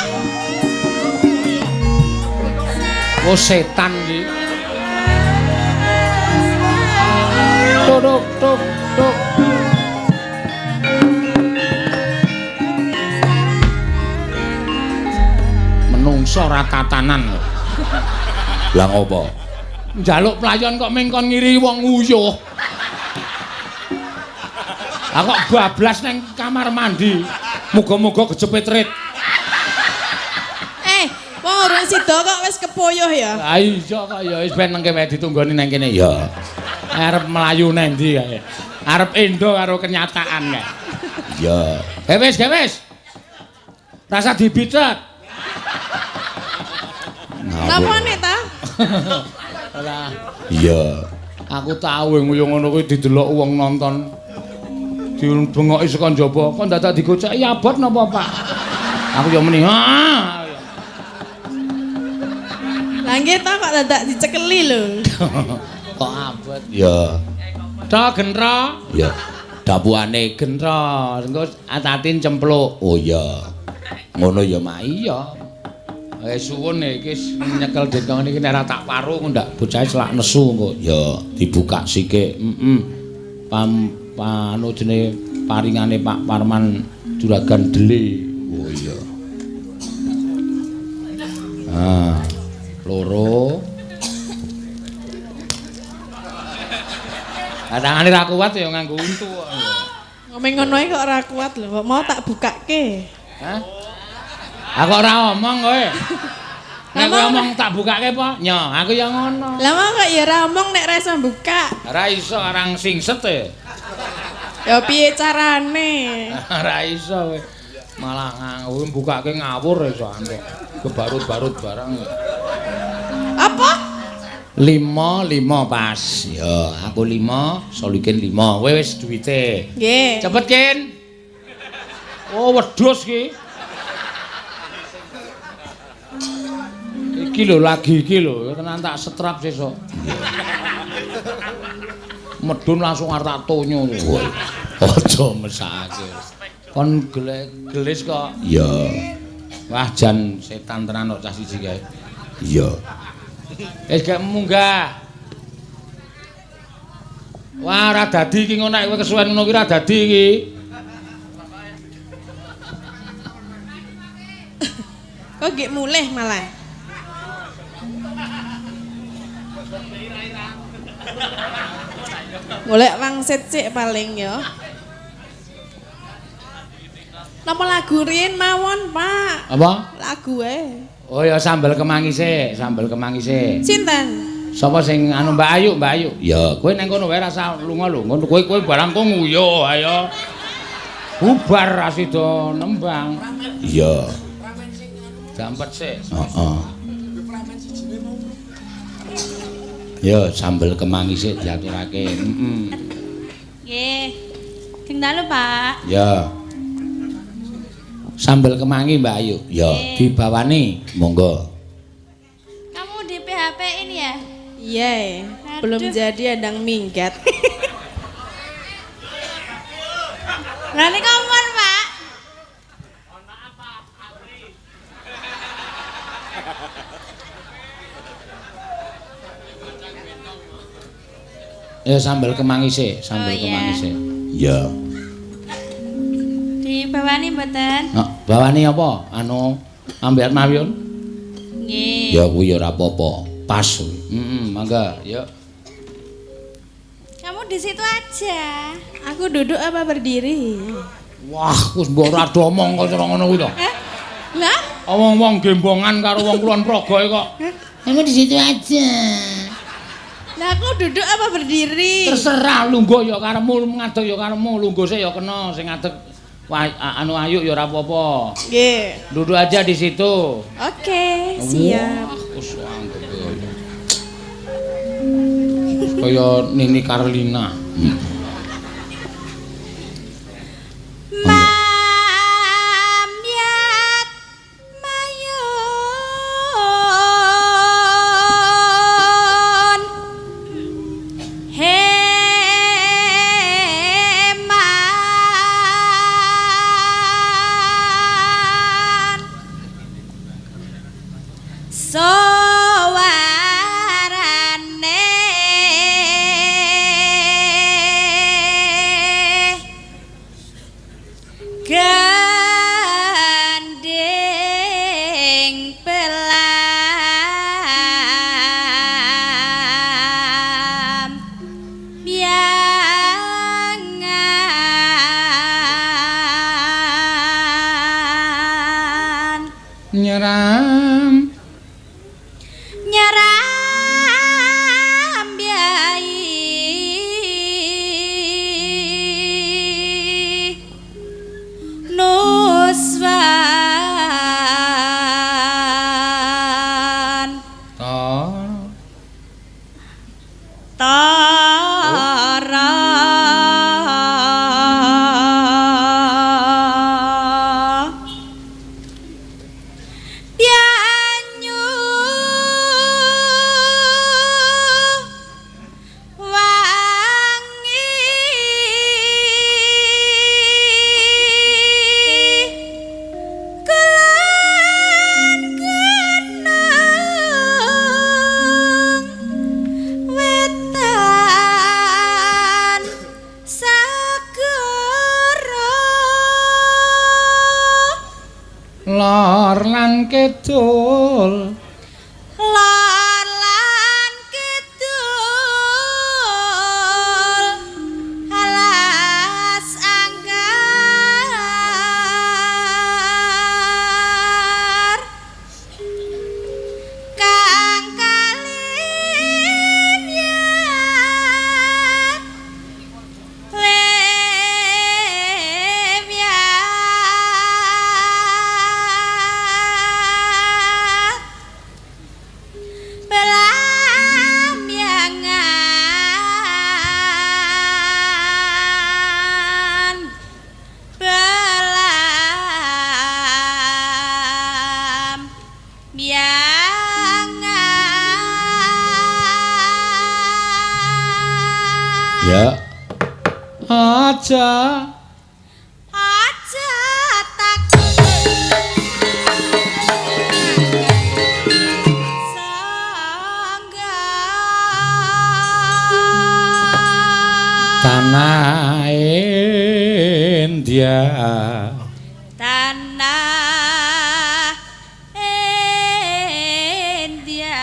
Speaker 1: Oh setan iki. Turuk. Menungso ra tatanan.
Speaker 5: Lah ngopo?
Speaker 1: Njaluk playon kok ming kon ngiri wong uyuh. Lah kok bablas nang kamar mandi. Muga-muga kejepit rit.
Speaker 2: Wong urung sida kok wis kepuyuh ya.
Speaker 1: Lah iya kok ya wis ben nengke wae ditunggoni nang kene ya. Arep melayu nang ndi kae. Arep endo karo kenyataan kae.
Speaker 5: Ya.
Speaker 1: Wis. Rasa dibitet.
Speaker 2: Napa nek ta?
Speaker 1: Lah,
Speaker 5: Iya.
Speaker 1: aku tahu nguyung ngono kuwi didelok wong nonton. Dibengoki saka njaba, kok dadak digoceki abot napa, Pak? Aku ya meni.
Speaker 2: Lah nggih ta kok dadak dicekeli lho.
Speaker 1: Kok abot.
Speaker 5: Ya.
Speaker 1: Da gentra.
Speaker 5: Ya. Dapukane
Speaker 1: Gentra. Engko atatin cempluk.
Speaker 5: oh iya.
Speaker 1: Ngono ya mak iya. Suwun iki nyekel dendong iki nek ora tak paru ndak bocahe selak nesu engko.
Speaker 5: Ya
Speaker 1: Dibuka sikik. Panu jenenge paringane Pak Parman Juragan Dele.
Speaker 5: oh iya.
Speaker 1: Ah, loro. Kadangane ra kuat ya nganggo untu kok.
Speaker 2: Ngomong ngono kok ora kuat lho, kok mau tak bukake.
Speaker 1: Hah? Aku ora omong kowe. Nek kowe omong tak bukake apa? Nyo, aku ya ngono.
Speaker 2: Lah kok ya ora omong nek ra iso buka.
Speaker 1: Ora iso arang singset e.
Speaker 2: Ya piye carane?
Speaker 1: Ora iso kowe. Malah ngawur bukake ngawur iso antek. Kebarut-barut barang.
Speaker 2: Apa?
Speaker 1: 5 pas. Ya, aku 5, Solikin 5. Kowe wis duwite.
Speaker 2: Nggih.
Speaker 1: Cepet, Kin. Oh, wedhus ki. Iki lho lagi iki lho, tenan tak setrap sesuk. Medun langsung arep tak tonyo.
Speaker 5: Aja mesake.
Speaker 1: Kon gelis kok.
Speaker 5: Ya.
Speaker 1: Wah jan setan tenan kok cah siji kae.
Speaker 5: Iya.
Speaker 1: Wis gak munggah. Wah ora dadi iki ngono nek kowe kesuwen ngono ki ora dadi iki.
Speaker 2: Kok gek mulih malah. Golek wangsit sik paling ya. Napa lagu riyen mawon, Pak?
Speaker 1: Apa?
Speaker 2: Lagu ae.
Speaker 1: Oh ya sambel kemangi sik, sambel kemangi sik.
Speaker 2: Sinten?
Speaker 1: Sapa sing anu Mbak Ayu, Mbak Ayu?
Speaker 5: Ya.
Speaker 1: Kowe nang kono wae rasa lunga lho. Ngono kowe barang kok nguyu ayo. Bubar asido nembang.
Speaker 5: Iya.
Speaker 1: Jampet sik.
Speaker 5: Heeh. Ya sambel kemangi sik diaturake.
Speaker 7: Nggih. Sing dalu, Pak.
Speaker 5: Ya.
Speaker 1: Sambel kemangi Mbak Ayu.
Speaker 5: Ya.
Speaker 1: Dibawani.
Speaker 5: Monggo.
Speaker 7: Kamu di PHP ini ya?
Speaker 2: Iya, belum jadi adang minggat.
Speaker 7: Berarti kompon, Pak.
Speaker 1: Ya sambel kemangi sik, sambel
Speaker 7: Oh, iya.
Speaker 1: kemangi sik.
Speaker 5: Ya.
Speaker 6: Dibawani mboten?
Speaker 5: Bawani apa? Anu ambiar mawon.
Speaker 6: Nggih.
Speaker 5: Ya kuwi ora apa-apa. Pas. Mangga, ya.
Speaker 6: Kamu di situ aja.
Speaker 2: Aku duduk apa berdiri?
Speaker 1: Wah, wis mbok ora domong kok cara ngono kuwi to.
Speaker 2: Lah,
Speaker 1: Wong-wong gembongan karo wong kulon Praga kok.
Speaker 2: kamu di situ aja. Lah aku duduk apa berdiri?
Speaker 1: Terserah lungguh ya karemu, ngadeg ya karemu, lungguh sik ya kena, sing ngadeg anu ayu ya ora apa-apa.
Speaker 2: Nggih.
Speaker 1: Duduk aja di situ.
Speaker 2: Oke, siap.
Speaker 1: Wis anggap kaya Nini Carlina.
Speaker 6: Mamyat mayun heman gandeng pelam biangan
Speaker 1: Nyeram
Speaker 6: nyeram biai nuswan tara bianyu wangi kelan geneng wetan sagara
Speaker 1: lor lan kidul
Speaker 6: lor lan kidul alas anggar kang kalimyan
Speaker 5: Ya.
Speaker 1: aja
Speaker 6: aja takut sangga
Speaker 1: tanah India
Speaker 6: tanah India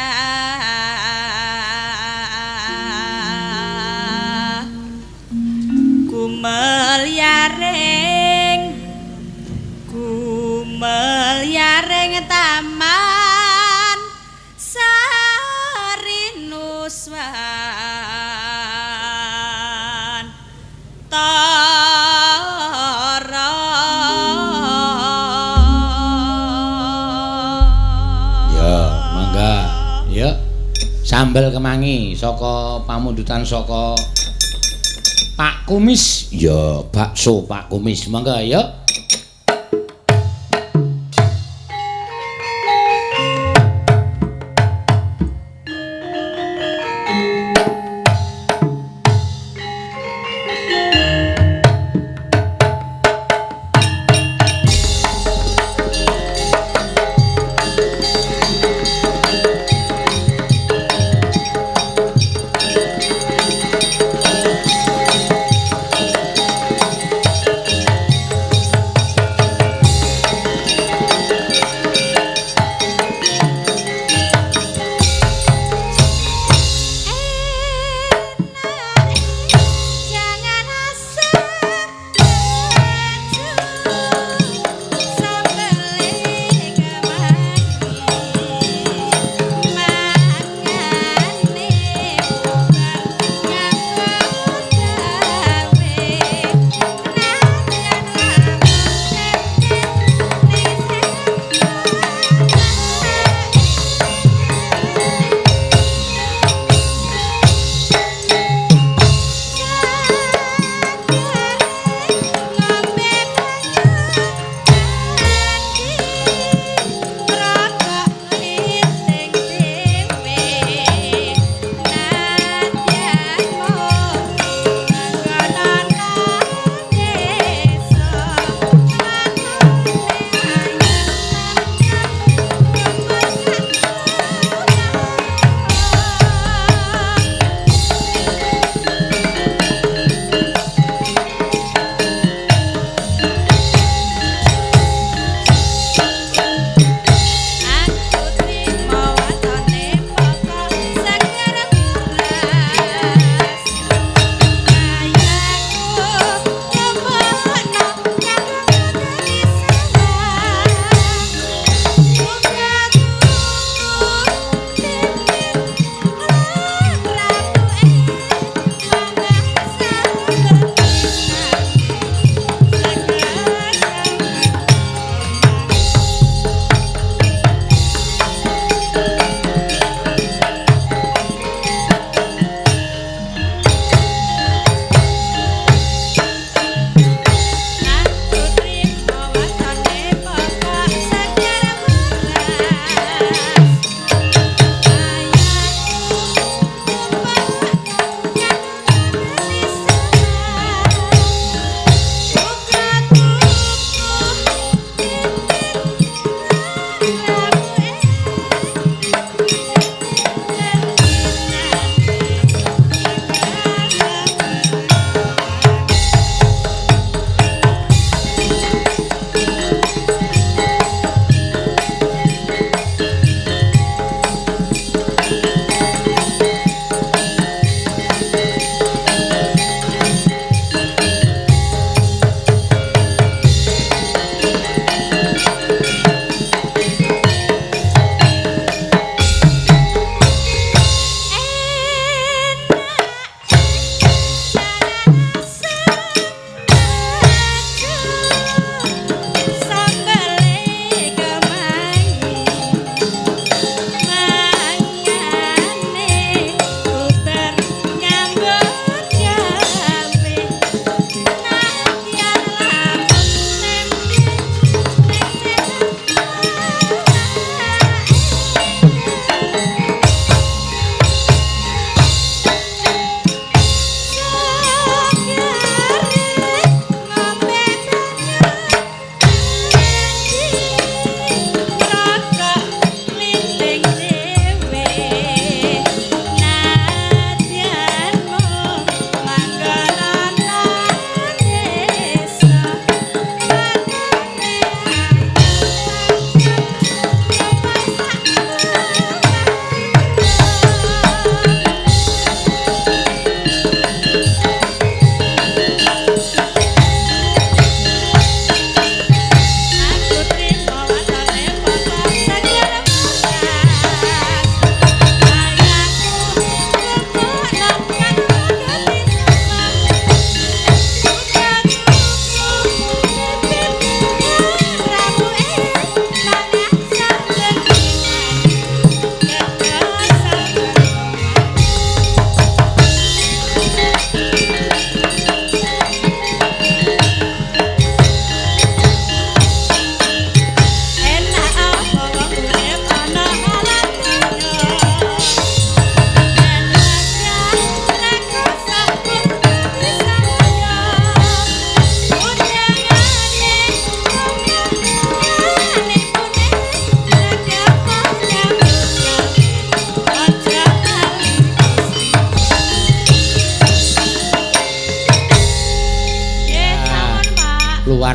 Speaker 6: kumeliaring taman Sarinuswan tara
Speaker 5: Ya, mangga. Ya. Sambel kemangi saka pamundutan saka Pak Kumis. Ya, bakso Pak Kumis. Mangga ya.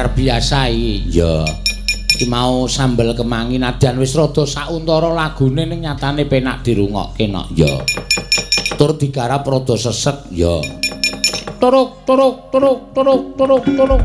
Speaker 1: luar biasa iki.
Speaker 5: Ya.
Speaker 1: Iki mau sambel kemangi nadyan wis rada sauntara lagune ning nyatane penak dirungokke nok.
Speaker 5: Ya.
Speaker 1: Tur digarap rada sesek.
Speaker 5: Ya.
Speaker 1: Turuk turuk turuk turuk turuk turuk.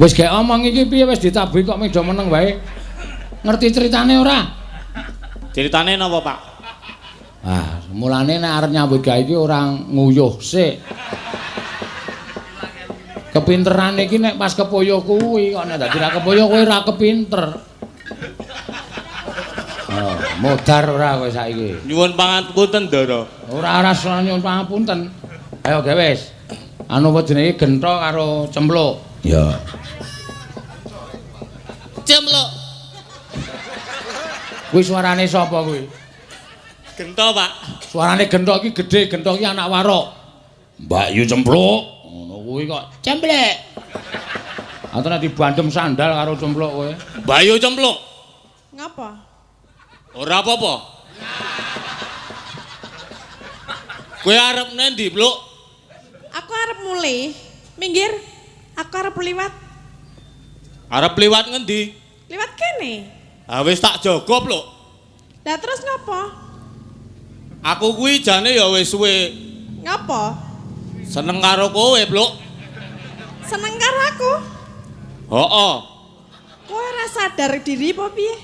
Speaker 1: Wis gek omong iki piye wis ditabuhi kok medo meneng wae. Ngerti ceritane ora?
Speaker 3: Ceritane napa, Pak?
Speaker 1: Ah, mulane nek arep nyambut gawe iki ora nguyuh sik. Kepinteran iki nek pas kepoyo kuwi kok nek dadi ra kepoyo kowe ora kepinter. Oh, modar ora kowe saiki.
Speaker 3: Nyuwun pangapunten, Ndara.
Speaker 1: Ora nyuwun pangapunten. Ayo gawe wis. Anu wedine iki gentho karo cempluk.
Speaker 5: Ya.
Speaker 3: Cempluk.
Speaker 1: Kuwi suarane sapa kuwi?
Speaker 3: Gento, Pak.
Speaker 1: Suarane gentho iki gedhe, gentho iki anak warok.
Speaker 5: Mbak Yu cempluk.
Speaker 1: Ngono kuwi kok cemplek. Atau nek dibandem sandal karo cempluk kowe.
Speaker 3: Bayu cempluk.
Speaker 2: Ngapa?
Speaker 3: Ora apa-apa. Kowe arep nendi, Pluk?
Speaker 2: Aku arep mulih. Minggir. Aku arep liwat.
Speaker 3: Arep liwat ngendi?
Speaker 2: Liwat kene.
Speaker 3: Ah wis tak jaga, Pluk.
Speaker 2: Lah terus ngapa?
Speaker 3: Aku kuwi jane ya wis suwe
Speaker 2: Ngapa?
Speaker 3: seneng karo kowe, Pluk.
Speaker 2: Seneng karo aku?
Speaker 3: Heeh.
Speaker 2: Kowe ora sadar diri apa piye?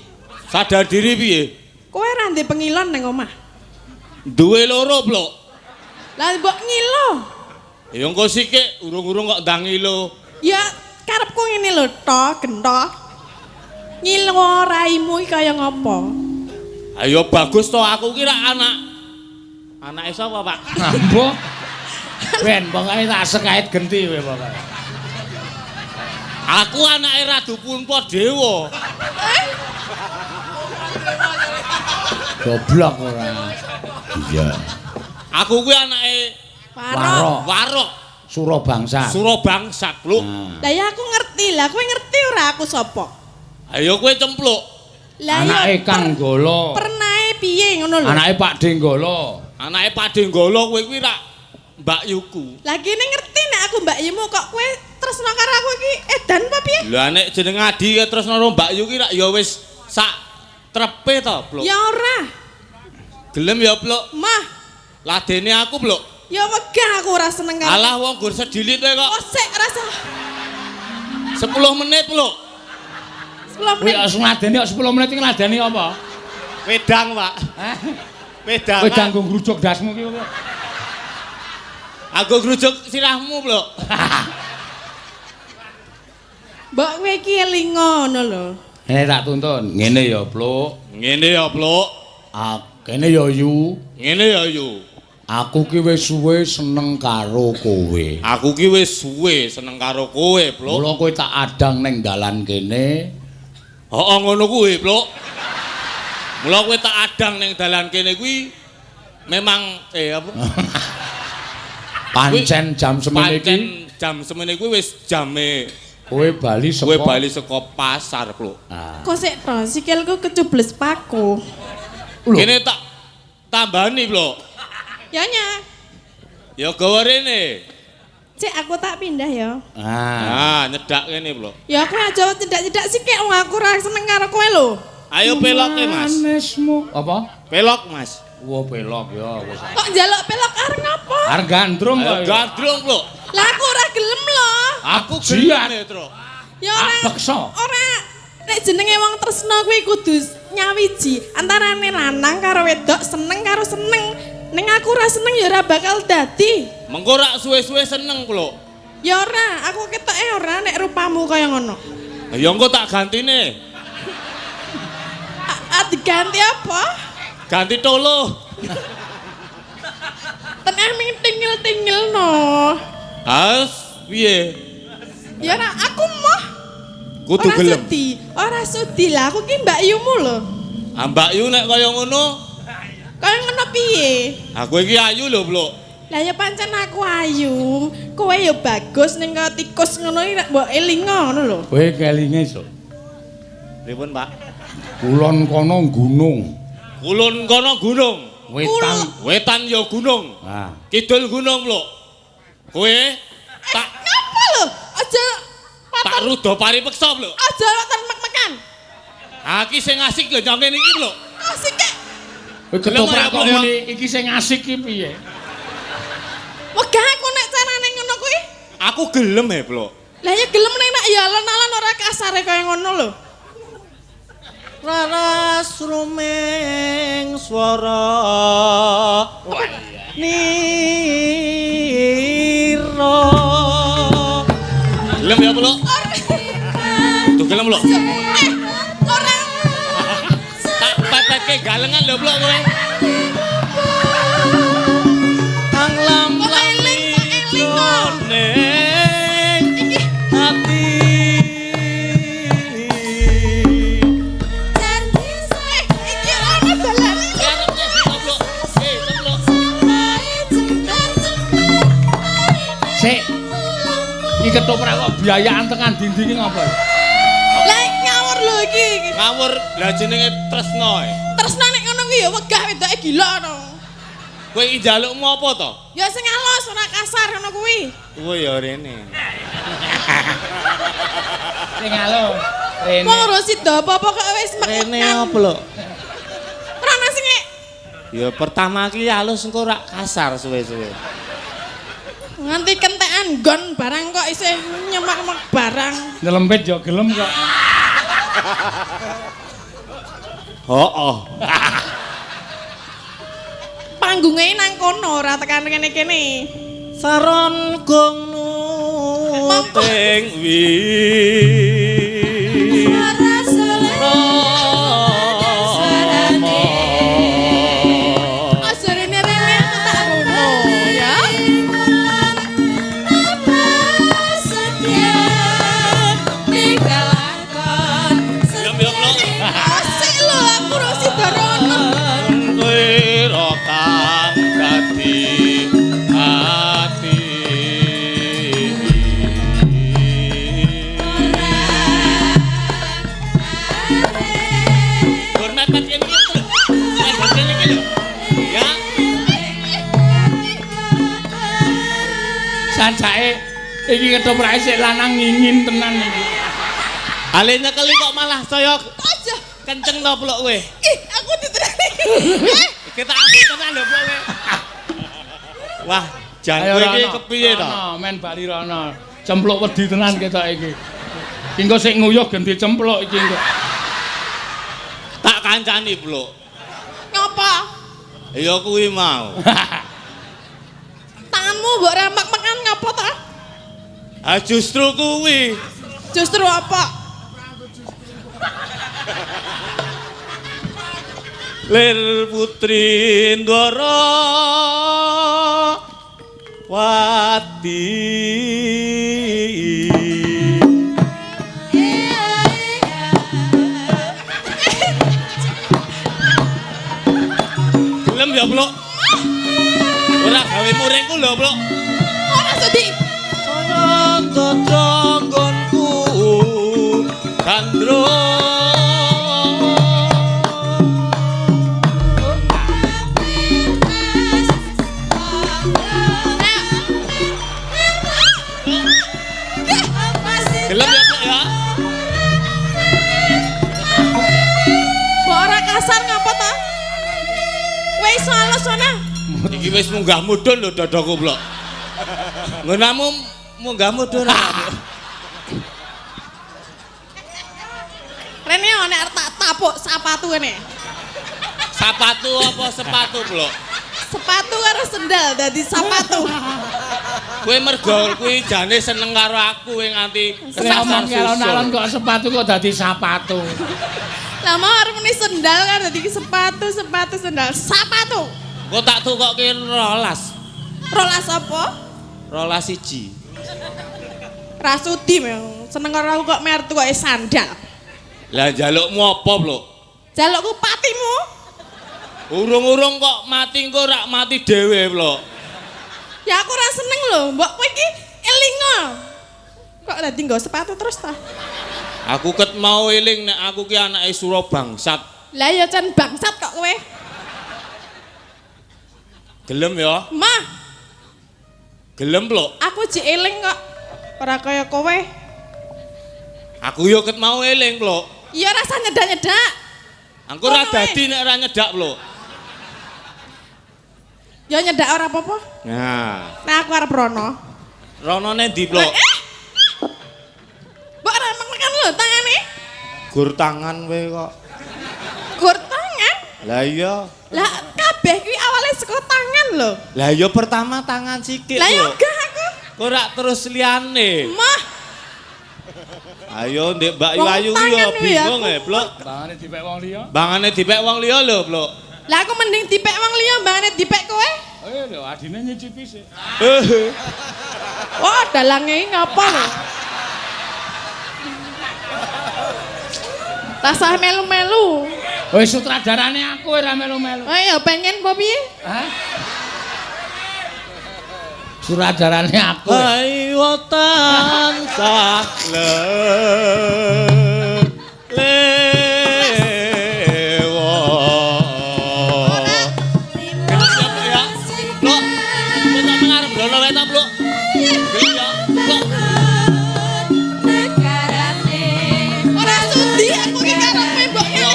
Speaker 3: Sadar diri piye?
Speaker 2: Kowe ora ndek pengilon nang omah.
Speaker 3: Duwe loro, Pluk.
Speaker 2: Lah mbok ngilo.
Speaker 3: Ya engko sithik urung-urung kok ndang ngilo.
Speaker 2: Ya karepku ngene lho, to, gento. Ngilo raimu iki kaya ngopo?
Speaker 3: Ayo bagus to, aku kira anake sapa, Pak?
Speaker 1: Mbok. Ben pokoke tak sekait genti kowe pokoke.
Speaker 3: Aku anake Radu Punpa Dewa.
Speaker 1: Goblok ora.
Speaker 5: Iya.
Speaker 3: Aku kuwi anake
Speaker 2: Warok.
Speaker 3: Warok
Speaker 1: Surabangsa.
Speaker 3: Surabangsa, Pluk.
Speaker 2: Lah ya aku ngerti lah, kowe ngerti ora aku sapa?
Speaker 3: Ayo kowe cempluk.
Speaker 2: Lah ya
Speaker 1: Anake Kang Golo.
Speaker 2: pernae piye ngono lho.
Speaker 1: Anake Pak Denggolo.
Speaker 3: Anake Pak Denggolo kowe kuwi rak Mbak Yuku.
Speaker 2: Lah kene ngerti nek aku Mbak Yumu kok kowe tresno karo aku iki edan apa piye?
Speaker 3: Lah nek jeneng Adi terus karo Mbak Yuki rak ya wis sak trepe to, Pluk.
Speaker 2: Ya ora.
Speaker 3: Gelem ya, Pluk.
Speaker 2: Mah,
Speaker 3: Ladene aku, Pluk.
Speaker 2: ya wegah aku ora seneng karo.
Speaker 3: Alah wong gur sedilit kowe kok.
Speaker 2: Oh, sik rasa
Speaker 3: 10 menit, Pluk.
Speaker 2: 10
Speaker 1: Kuwi
Speaker 2: menit.
Speaker 1: ngladeni kok 10 menit iki ngladeni apa?
Speaker 3: Wedang, Pak.
Speaker 1: Hah?
Speaker 3: Wedang.
Speaker 1: Kowe ganggu ngrujuk dasmu ki.
Speaker 3: Aku ngrujuk sirahmu, Pluk.
Speaker 2: Mbok kowe iki eling ngono lho.
Speaker 1: Tak tuntun.
Speaker 5: Ngene ya, Pluk.
Speaker 3: Ngene ya, Pluk.
Speaker 1: Kene ya Yu.
Speaker 3: Ngene ya, Yu.
Speaker 1: Aku ki wis suwe seneng karo kowe.
Speaker 3: Aku ki wis suwe seneng karo kowe, Pluk.
Speaker 1: Mula kowe tak adang ning dalan kene.
Speaker 3: Heeh, ngono kuwi, Pluk. Mula kowe tak adang ning dalan kene kuwi memang apa?
Speaker 1: Pancen jam semene iki
Speaker 3: Pancen jam semene kuwi wis jame
Speaker 1: kowe bali
Speaker 3: kowe
Speaker 1: saka
Speaker 3: bali saka pasar, Pluk.
Speaker 2: Kok sik to, sikilku kecubles paku.
Speaker 3: Kene tak tambani, Pluk.
Speaker 2: Ya nya.
Speaker 3: Ya gawa rene.
Speaker 2: Cek aku tak pindah ya.
Speaker 3: Nah, nyedak kene, Pluk.
Speaker 2: Ya aku aja cedak-cedak sikik wong aku ora seneng karo kowe lho.
Speaker 3: Ayo peloke, Mas.
Speaker 1: Manesmu. Apa?
Speaker 3: Pelok, Mas.
Speaker 1: Wah, pelok ya wis.
Speaker 2: Kok njaluk pelok arep ngapa?
Speaker 1: Arep gandrung kok.
Speaker 3: Ayo gandrung, Pluk.
Speaker 2: Lah aku ora gelem lho.
Speaker 1: Aku
Speaker 3: Jiat,
Speaker 1: jiat.
Speaker 3: Tru.
Speaker 2: Ya ora.
Speaker 1: Beksa.
Speaker 2: Ora nek jenenge wong tresno kuwi kudu nyawiji antarane lanang karo wedok, seneng karo seneng. Ning aku ora seneng ya ora bakal dadi.
Speaker 3: Mengko rak suwe-suwe seneng, Pluk.
Speaker 2: Ya ora, aku ketoke ora nek rupamu kaya ngono.
Speaker 3: Ya engko tak gantine.
Speaker 2: diganti apa?
Speaker 3: Ganti tolo.
Speaker 2: Tengah ming tingil-tingil no.
Speaker 3: Harus piye?
Speaker 2: Ya ora aku mah.
Speaker 3: Kudu gelem.
Speaker 2: Ora sudi lah, aku ki Mbak Yumu lho.
Speaker 3: Ah Mbak Yu nek kaya ngono,
Speaker 2: Kaya ngono piye?
Speaker 3: aku iki ayu lho, Blok.
Speaker 2: Lah ya pancen aku ayu. Kowe ya bagus ning kaya tikus ngono iki nek mbok elinga ngono lho.
Speaker 1: Kowe kelinge, Sok.
Speaker 3: Pripun, Pak?
Speaker 1: Kulon kono gunung.
Speaker 3: Kulon kono gunung.
Speaker 1: Wetan.
Speaker 3: Wetan ya gunung.
Speaker 1: Nah,
Speaker 3: Kidul gunung, Blok. Kowe tak
Speaker 2: Ngapa lho? Aja
Speaker 3: tak rudo paripeksa, Blok.
Speaker 2: aja rotan mek-mekan.
Speaker 3: Aki sing asik lho nyampe niki, Blok.
Speaker 2: Asik kek.
Speaker 1: kowe ketoprak
Speaker 3: Gelem
Speaker 1: kok
Speaker 3: ya,
Speaker 1: muni iki sing asik ki piye?
Speaker 2: Wegah aku nek carane ngono kuwi.
Speaker 3: Aku gelem he, Blok.
Speaker 2: Lah ya gelem nek ya alon-alon ora kasare kaya ngono lho.
Speaker 3: Raras rumeng swara niro. Gelem ya, Blok? Tuh gelem, Blok.
Speaker 2: Ora
Speaker 3: Tak pepeke galengan lho, Blok kowe. Ang lam-lami jroning ati.
Speaker 2: iki ana balane.
Speaker 3: Arepnya dino, Blok. Ceplok.
Speaker 1: Sik. Iki ketoprak kok biayaan tekan dinding ngapa?
Speaker 2: Lah ngawur lho iki.
Speaker 3: Ngawur, lah jenenge tresno e.
Speaker 2: Tresna nek ngono kuwi ya wegah wedoke gila no.
Speaker 3: Kowe iki njalukmu apa to?
Speaker 2: Ya sing alus ora kasar ngono kuwi.
Speaker 3: Kowe ya rene.
Speaker 1: Sing alo. Rene.
Speaker 2: Wong ngurusi apa-apa kok wis mek-mekan.
Speaker 3: Blok?
Speaker 2: Ora ana sing
Speaker 3: Ya pertama ki halus engko ora kasar suwe-suwe.
Speaker 2: nganti kentekan gon barang kok isih nyemak-mek barang.
Speaker 1: Nyelempit yo gelem kok.
Speaker 3: Hooh.
Speaker 2: Panggunge nang kono ora tekan kene-kene.
Speaker 3: Saron gong nuting wi.
Speaker 2: Asarene rene aku tak ngono ya. Asik lho aku rosi barono.
Speaker 3: Wira kang dadi ati. Hormat kene iki lho. Kene iki lho. Ya.
Speaker 1: Sancake iki ketoprake sik lanang ngingin tenan iki.
Speaker 3: Ale nyekeli kok malah saya
Speaker 2: Aja.
Speaker 3: kenceng to Blok kowe.
Speaker 2: Ih, aku diterani.
Speaker 3: Kita ambil tenan lho Blok kowe. Wah, jan kowe iki kepiye to?
Speaker 1: Rono, men bali rono. Cempluk wedi tenan ketok iki. Iki engko sik nguyuh ganti cempluk iki engko.
Speaker 3: Tak kancani Blok.
Speaker 2: Ngapa?
Speaker 3: Ya kuwi mau.
Speaker 2: Tanganmu mbok remek-mekan ngapa ta?
Speaker 3: Ah justru kuwi.
Speaker 2: Justru apa?
Speaker 3: Lir putri Ndara Wati. Gelem ya, Blok? Ora gawe muringku lho, Blok.
Speaker 2: Ora sedi.
Speaker 3: Tonggonku kandro. Gelem ya, Blok ya?
Speaker 2: Mbok ora kasar ngapa ta? Wis alus ana.
Speaker 3: Iki wis munggah mudhun lho dadaku, Blok. Nggonamu munggah mudhun ora, Blok?
Speaker 2: Rene ana arep tak tapuk sepatu kene.
Speaker 3: Sepatu apa sepatu, Blok?
Speaker 2: Sepatu karo sendal dadi sepatu.
Speaker 3: Kowe mergo kuwi jane seneng karo aku kowe nganti
Speaker 1: Nek omong alon-alon kok sepatu kok dadi sepatu.
Speaker 2: Lah mau arep muni sendal kan dadi sepatu sendal. Sapatu.
Speaker 3: Kok tak tukokke 12.
Speaker 2: Rolas apa?
Speaker 3: 12 siji.
Speaker 2: Rasudi memang seneng karo aku kok mertu kok sandal.
Speaker 3: Lah njalukmu apa, Blok?
Speaker 2: Jalukku patimu.
Speaker 3: Urung-urung kok mati engko rak mati dhewe, Blok.
Speaker 2: Ya aku ora seneng lho, mbok kowe iki elingo. Kok dadi nggo sepatu terus ta?
Speaker 3: Aku ket mau eling nek aku ki anake Surabangsat.
Speaker 2: Lah ya can bangsat kok kowe.
Speaker 3: Gelem ya?
Speaker 2: Mah,
Speaker 3: Gelem, Blok.
Speaker 2: aku jek eling kok. Ora kaya kowe.
Speaker 3: Aku yo ket mau eling, Blok.
Speaker 2: Iya rasa nyedak-nyedak.
Speaker 3: Angko ora
Speaker 2: Kowe.
Speaker 3: dadi nek ora nyedak, Blok.
Speaker 2: Ya nyedak ora apa-apa.
Speaker 3: Nah,
Speaker 2: Nah aku arep rono.
Speaker 3: ronone ndi, Blok?
Speaker 2: Mbok ora menekan lho tangane.
Speaker 3: Gur tangan kowe kok.
Speaker 2: Gur tangan.
Speaker 3: Lah iya.
Speaker 2: Lah kabeh kuwi awale saka tangan lho.
Speaker 3: Lah ya pertama tangan sikik,
Speaker 2: Lah ya
Speaker 3: Blok.
Speaker 2: enggak aku.
Speaker 3: Kok ora terus liyane?
Speaker 2: Mah,
Speaker 3: Ayo Ndek Mbak
Speaker 2: Wong
Speaker 3: Ayu
Speaker 2: tangan
Speaker 3: yo
Speaker 2: kuwi ya,
Speaker 3: bingung
Speaker 2: aku.
Speaker 3: Blok.
Speaker 1: Bangane dipek wong liya.
Speaker 3: Bangane dipek wong liya lho, Blok.
Speaker 2: lah aku mending dipek wong liya mbane dipek kowe.
Speaker 1: Oh iya lho, adine nyicipi sik.
Speaker 2: Wah, dalange iki ngapa lho? Tasah melu-melu.
Speaker 1: Wis sutradarane aku ora melu-melu.
Speaker 2: Oh ya pengen apa piye?
Speaker 1: Hah? Sutradarane aku.
Speaker 3: Ayo tansah
Speaker 2: Ora sudi aku ki karo kowe mbok ngene.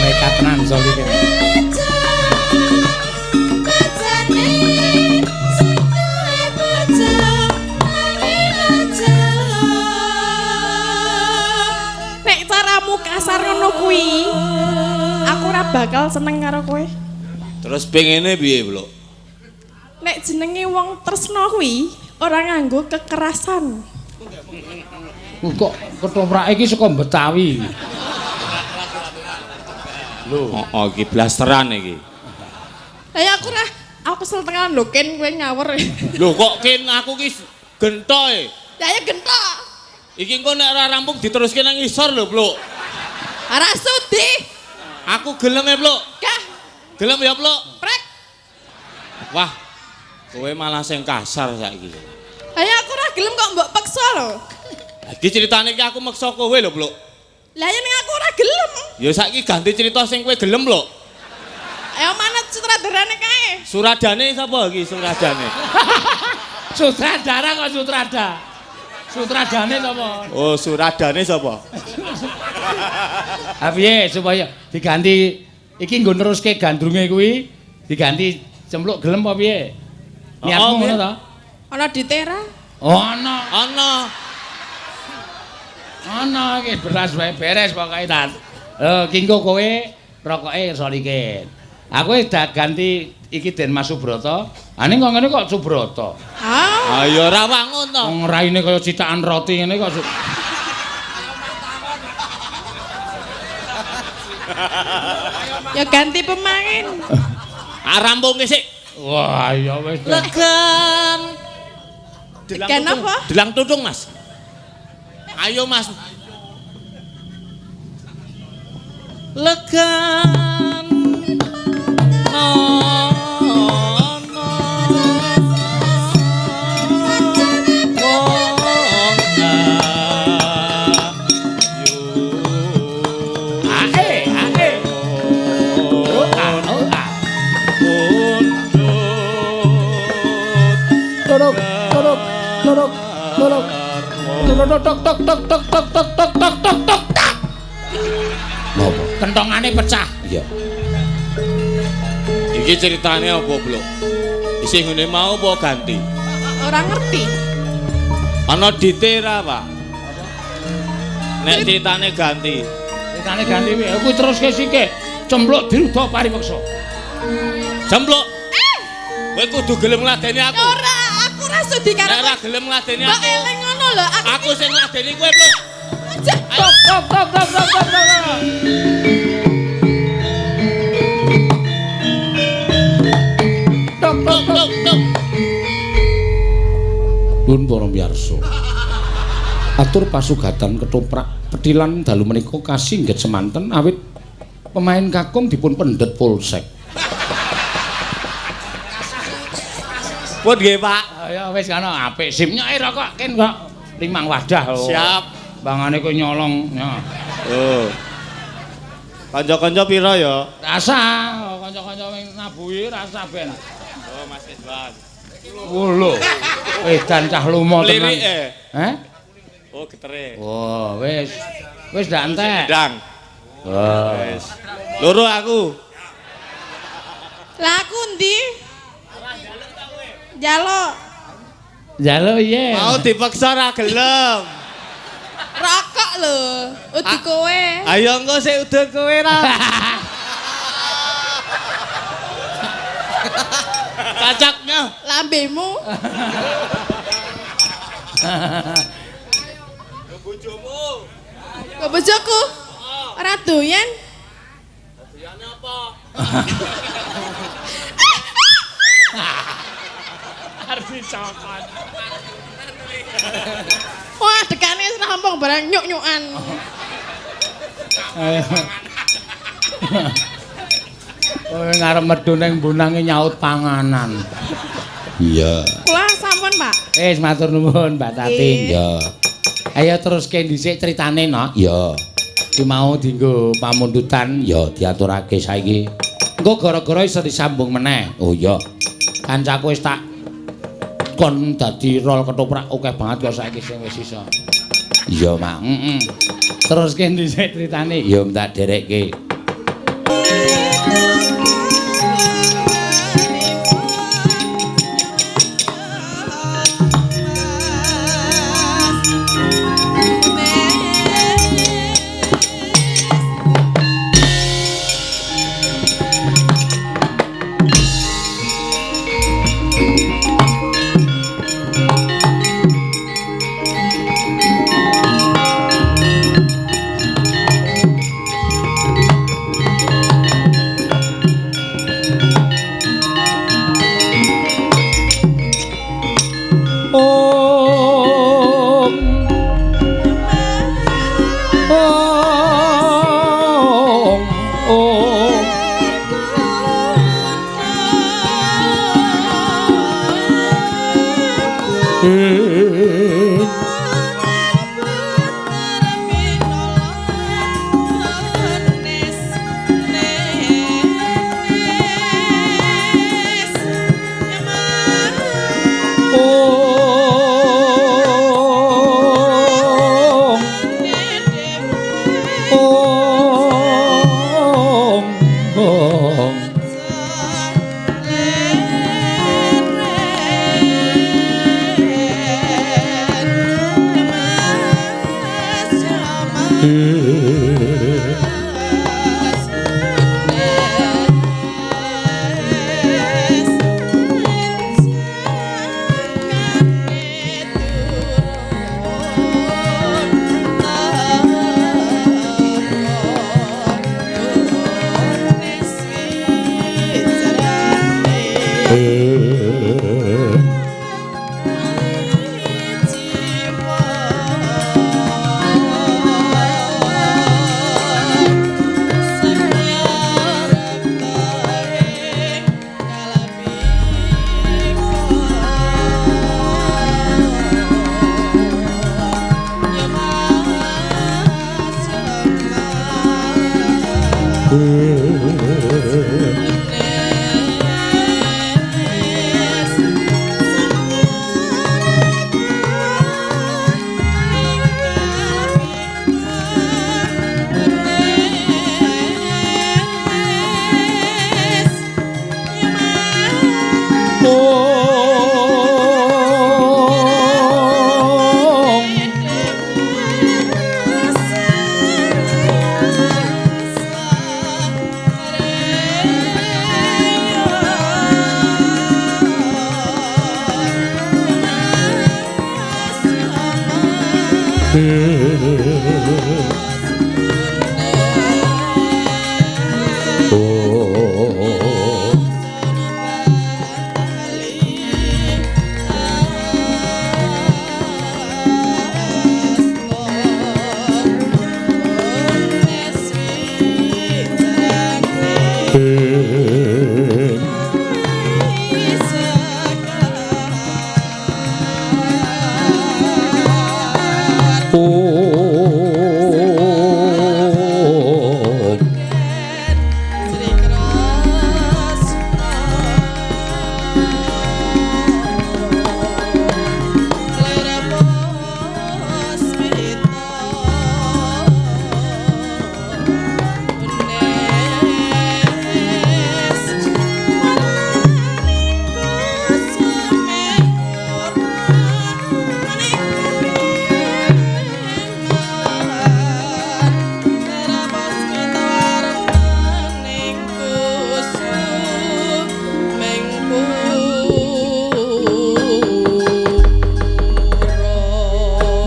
Speaker 1: Nekat tenan soal iki.
Speaker 2: Nek caramu kasar ngono kuwi, aku ora bakal seneng karo kowe.
Speaker 3: Terus pengene piye, Blok?
Speaker 2: Nek jenenge wong tresno kuwi ora nganggo kekerasan.
Speaker 1: Kok ketoprak iki saka Betawi.
Speaker 3: Oh, iki blasteran iki.
Speaker 2: Lah ya aku kesel tenan lho Ken kowe ngawur.
Speaker 3: Lho kok kin aku ki gentoe.
Speaker 2: Lah ya gentok.
Speaker 3: Iki engko nek ora rampung diteruske nang ngisor lho, Blok.
Speaker 2: Ora sudi.
Speaker 3: Aku gelem e, Blok.
Speaker 2: Kah,
Speaker 3: Gelem ya, Blok.
Speaker 2: prek.
Speaker 3: Wah. Kowe malah sing kasar saiki.
Speaker 2: Lah ya aku ora gelem kok mbok peksa lho.
Speaker 3: Iki ceritane iki aku maksa kowe lho, Blok.
Speaker 2: Lah ya ning aku ora gelem.
Speaker 3: Ya saiki ganti cerita sing kowe gelem, Blok.
Speaker 2: Ayo manut sutradarane kae.
Speaker 3: Suradane sapa iki suradane?
Speaker 1: Sutradara kok sutrada. Sutradane sapa?
Speaker 3: Oh, suradane sapa?
Speaker 1: Ah piye supaya diganti iki nggo neruske gandrunge kuwi diganti cempluk gelem apa piye? Niatmu ngono ta?
Speaker 2: Ana di tera.
Speaker 1: Ono.
Speaker 3: Ana.
Speaker 1: Iki beras wae beres pokoke ta. Ki engko kowe rokoke iso likin. Aku wis ganti iki Den Mas Subrata. Ane kok ngene kok Subrata.
Speaker 2: Ah,
Speaker 3: Ya ora wangun to.
Speaker 1: Wong raine kaya citakan roti ngene kok.
Speaker 2: ya ganti pemain.
Speaker 3: Rampung sik.
Speaker 1: Wah, ya wis.
Speaker 3: Legan.
Speaker 2: Legan apa?
Speaker 3: Delang tutung, Mas. Ayo, Mas. Legan.
Speaker 5: Napa?
Speaker 1: Kentongane pecah.
Speaker 5: Iya.
Speaker 3: Iki ceritane apa, Blok? Isih ngene mau apa ganti?
Speaker 2: Ora ngerti.
Speaker 3: Ana ditera, Pak. Nek ceritane ganti.
Speaker 1: Ceritane ganti kuwi terus ke sike. Cempluk diruda paripeksa.
Speaker 3: Jempluk. Kowe kudu gelem ngladeni aku.
Speaker 2: Ora, aku ora sudi karo.
Speaker 3: Nek ora gelem ngladeni
Speaker 2: Mbok
Speaker 3: aku.
Speaker 2: eling ngono lho,
Speaker 3: Aku sing ngladeni kowe, Bro. Tok.
Speaker 1: Nuwun para miyarsa. Atur pasugatan ketoprak petilan dalu menika kasingget semanten awit pemain kakung dipun pendet polsek.
Speaker 3: Pun nggih, Pak.
Speaker 1: Ya wis kana apik simnya rokok ken kok 5 wadah.
Speaker 3: Siap.
Speaker 1: Bangane kok nyolong. Ya.
Speaker 3: Oh. Kanca-kanca pira ya?
Speaker 1: Rasa kanca-kanca nabuhi rasa ben.
Speaker 3: Oh, Mas Ridwan.
Speaker 1: Lho. Edan cah lumo tenan.
Speaker 3: Lirike.
Speaker 1: Heh?
Speaker 3: Oh, getere.
Speaker 1: Oh, wis. Wis ndak entek.
Speaker 3: Ndang.
Speaker 1: Oh.
Speaker 3: Wis. Loro aku.
Speaker 2: Lah aku ndi? Jaluk.
Speaker 1: Jaluk iya.
Speaker 3: Mau dipaksa ora gelem.
Speaker 2: Rokok lho, udi kowe.
Speaker 3: Ayo engko sik udun kowe ra. Cacaknya.
Speaker 2: Lambemu.
Speaker 3: Bojomu.
Speaker 2: Kok bojoku? Ora doyan.
Speaker 3: Doyane apa?
Speaker 1: Arep dicokot.
Speaker 2: Wah, dekane wis rampung barang nyuk-nyukan.
Speaker 1: Kowe ngarep medhu ning mbunange nyaut panganan.
Speaker 5: Iya.
Speaker 2: Kula sampun, Pak.
Speaker 1: Wis matur nuwun Mbak Tati.
Speaker 5: Iya.
Speaker 1: Ayo teruske dhisik critane, Nok.
Speaker 5: Iya.
Speaker 1: Ki mau dienggo pamundutan
Speaker 5: Ya diaturake saiki.
Speaker 1: engko gara-gara iso disambung meneh.
Speaker 5: Oh iya.
Speaker 1: Kancaku wis tak kon dadi rol ketoprak akeh banget kok saiki sing wis iso.
Speaker 5: Iya, Mak.
Speaker 1: Heeh. Teruske dhisik critane.
Speaker 5: Ya tak derekke.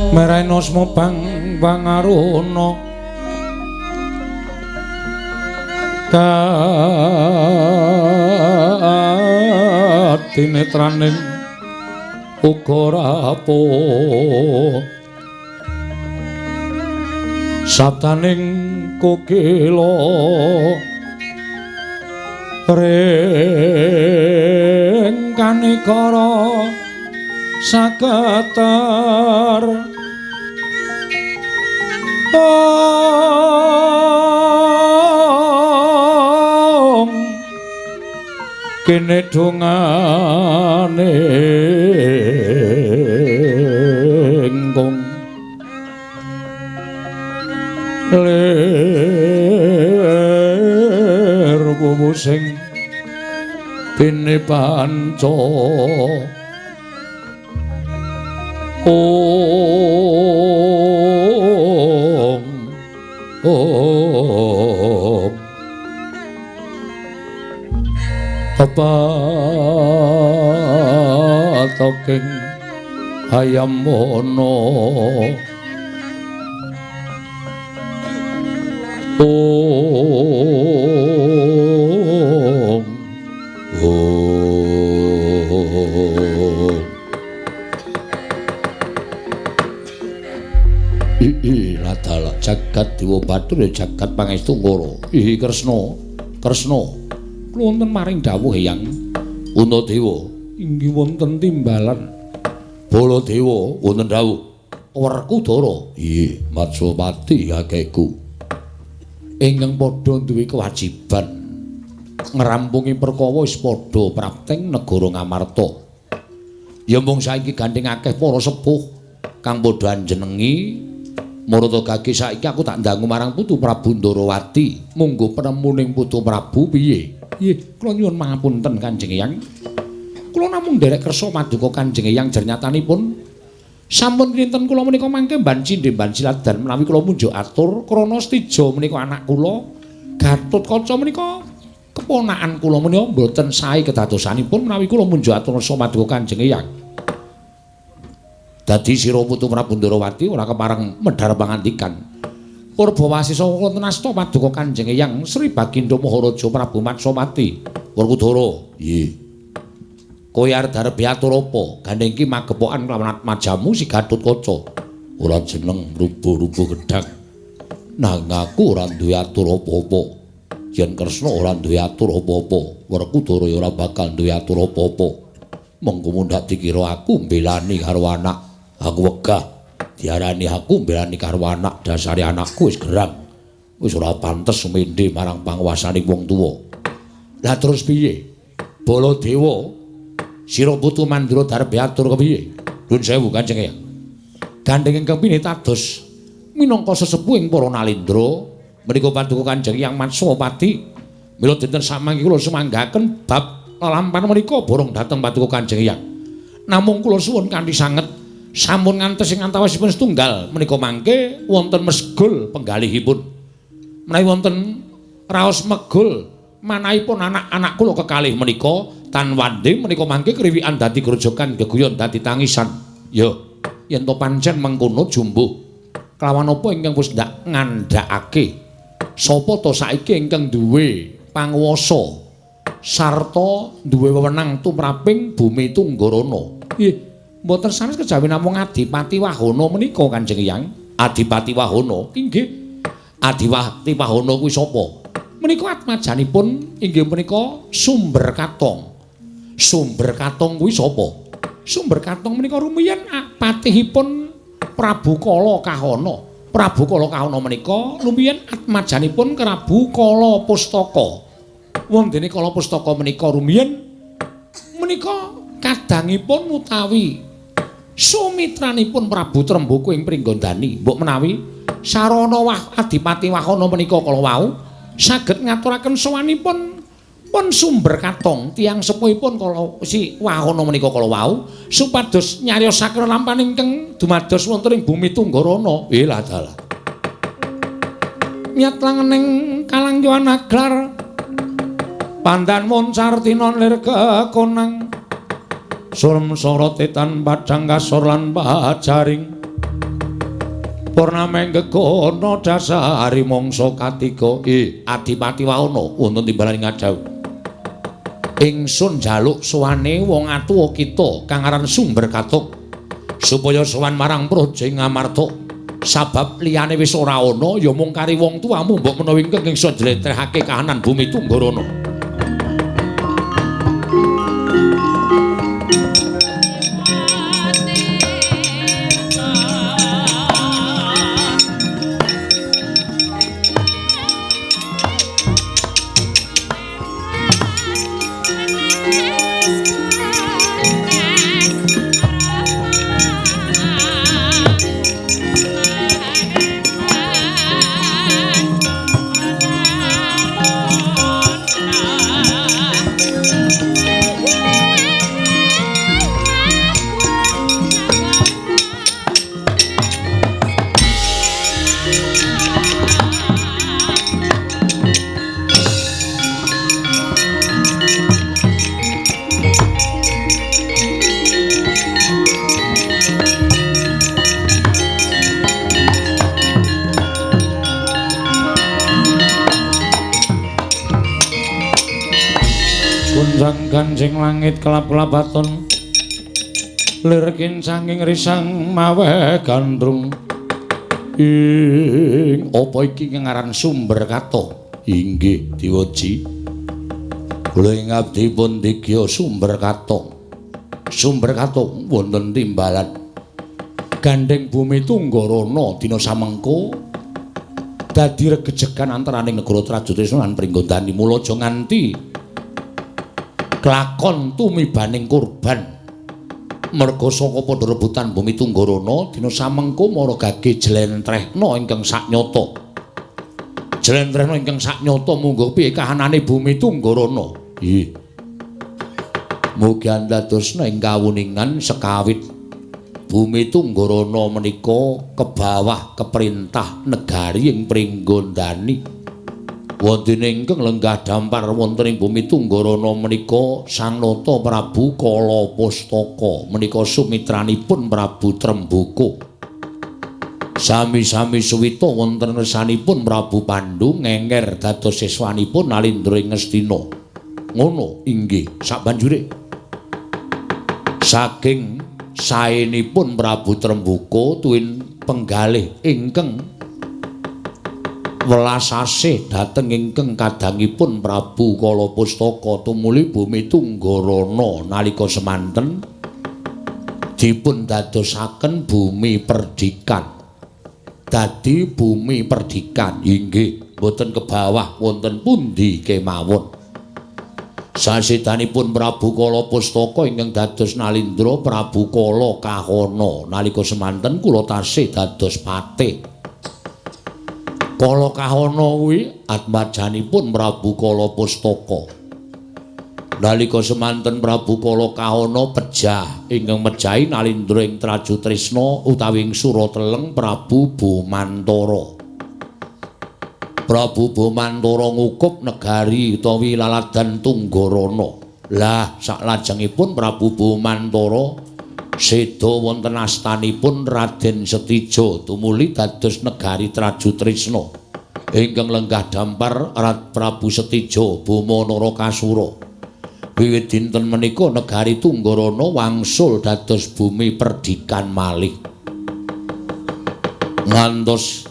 Speaker 1: Meranosmo pangaruno katinetraning uga rapuh sabdaning kukila ring kanikara sakatar kene dongane engkong ler bumusing bene panca Papa toking hayam mono Latala jagat Dewa Bathara jagat pangestu Ngara. Kresna, Kresna. Kula wonten maring dawuh Hyang Unadewa inggih wonten timbalan. Baladewa wonten dawuh. Werkudara. Nggih, Matsapati kakekku. Ingkang padha duwe kewajiban ngrampungi perkara wis padha prapteng negara Ngamarta. Ya mung saiki gandeng akeh para sepuh kang padha anjenengi Marata Gage saiki aku tak ndangu marang Putu Prabu Ndarawati. Munggo penemuning Putu Prabu piye? Nggih, kula nyuwun pangapunten Kanjeng Hyang. Kula namung nderek kersa maduka Kanjeng Hyang jernatanipun. Sampun pinten kula menika mangke banci ndemban siladan menawi kula munjuk atur krana Stija menika anak kula. Gatotkaca menika keponakan kula menika mboten sae kedadosanipun menawi kula munjuk atur kersa maduka Kanjeng Hyang. Dadi sira Putu Prabu Ndarawati ora kepareng medhar pangandikan. Purbawasisa wonten asta paduka Kanjeng Hyang Sri Baginda Maharaja Prabu Matsapati. Werkudara. Nggih. Kowe arep darep atur apa? Gandengki magepokan kelawan majamu si Gatotkaca. Ora jeneng rubuh-rubuh gedhang. Nang aku ora duwe atur apa-apa. Yen Kresna ora duwe atur apa-apa, Werkudara ora bakal duwe atur apa-apa. Mengko mundhak dikira aku mbelani karo anak. Aku wegah diarani aku mbelani karo anak, dasare anakku wis gerang. Wis ora pantes sumendhe marang panguwasaning wong tuwa. Lah terus piye? Baladewa sira Putu Mandura darep atur kepiye? Nuwun sewu Kanjeng Hyang. Gandeng ingkang pinitados minangka sesepuhing para nalindra menika paduka Kanjeng Hyang Matsapati. Mila dinten samangke kula sumanggaken bab lampahan menika borong dhateng paduka Kanjeng Hyang. Namung kula suwun kanthi sanget sampun ngantos ing antawisipun setunggal menika mangke wonten mesgul penggalihipun. Menawi wonten raos megul manahipun anak-anak kula kekalih menika tan wandhe menika mangke kriwikan dadi grojogan geguyon dadi tangisan. Ya, yen to pancen mengkono jumbuh Kelawan apa ingkang wis ndak ngandhakake sapa to saiki ingkang duwe panguwasa sarta duwe wewenang tumraping bumi Tunggarana. Nggih, mboten sanes kejawi namung Adipati Wahana menika Kanjeng Hyang. Adipati Wahana inggih. Adipati Wahana kuwi sapa? Menika atmajanipun inggih menika Sumber Katong. Sumber Katong kuwi sapa? Sumber Katong menika rumiyin patihipun Prabu Kala Kahana. Prabu Kala Kahana menika rumiyin atmajanipun Prabu Kala Pustaka. Wondene Kala Pustaka menika rumiyin menika kadangipun utawi sumitranipun Prabu Tremboko ing Pringgondani. Mbok menawi sarana Adipati Wahana menika kala wau saged ngaturaken sowanipun pun Sumber Katong tiyang sepuhipun kala si Wahana menika kala wau supados nyariosaken lampahan ingkang dumados wonten ing bumi Tunggarana. Lah dalah. Nyat langening kalangyohan aglar pandan moncar tinon lir kekonang surem sorotetan padang kasor lan bajaring purnameng gegono dasari mangsa katiga. Adipati Wahana wonten timbalan ngadhau ingsun njaluk sowane wong atuwa kita kang aran Sumber Katong supaya sowan marang Praja Ngamarta sabab liyane wis ora ana ya mung kari wong tuamu mbok menawa ingkang ingsun jletrehake kahanan bumi Tunggarana. Kanjeng langit kelap-kelapaton lirkin sanging risang mawe gandrung ing apa iki ngaran Sumber Katong. Inggih Diwaji kula ing abdi pun digya Sumber Katong. Sumber Katong wonten timbalan gandeng bumi Tunggarana dina samengko dadi regejegan antaraning negara Trajutrisna lan Pringgondani. Mula aja nganti kelakon tumibaning kurban merga saka padha rebutan bumi Tunggarana dina samengko mara gage jlentrehna ingkang saknyata. Jlentrehna ingkang saknyata mungguh piye kahanane bumi Tunggarana. Mugi andadosna ing kawuningan sekawit bumi Tunggarana menika kebawah keperintah negari ing Pringgondani. Wonten ingkang lenggah dampar wonten ing bumi Tunggarana menika Sang Nata Prabu Kala Pustaka menika sumitranipun Prabu Tremboko. Sami-sami suwita wonten ngersanipun Prabu Pandhu ngenger dados siswanipun Nalindra ing Ngastina. Ngono inggih sabanjure saking saenipun Prabu Tremboko tuwin penggalih ingkang welas asih dhateng ingkang kadangipun Prabu Kala Pustaka tumuli bumi Tunggarana nalika semanten dipun dadosaken bumi perdikan. Dadi bumi perdikan inggih boten kebawah wonten pundi kemawon. Sasedanipun Prabu Kala Pustaka ingkang dados Nalindra Prabu Kala Kahana nalika semanten kula tasih dados patih. Kala Kahana kuwi atmajanipun Prabu Kala Pustaka. Nalika semanten Prabu Kala Kahana pejah ingkang mejahi Nalindra ing Trajutrisna utawi ing Surateleng Prabu Bomantara. Prabu Bomantara ngukup negari utawi laladan Tunggarana. Lah saklajengipun Prabu Bomantara
Speaker 5: Seda wonten astanipun Raden Setija tumuli dados negari Traju Trisna ingkang lenggah dampar Rat Prabu Setija Bama Narakasura. Wiwit dinten menika negari Tunggarana wangsul dados bumi perdikan malih. Ngantos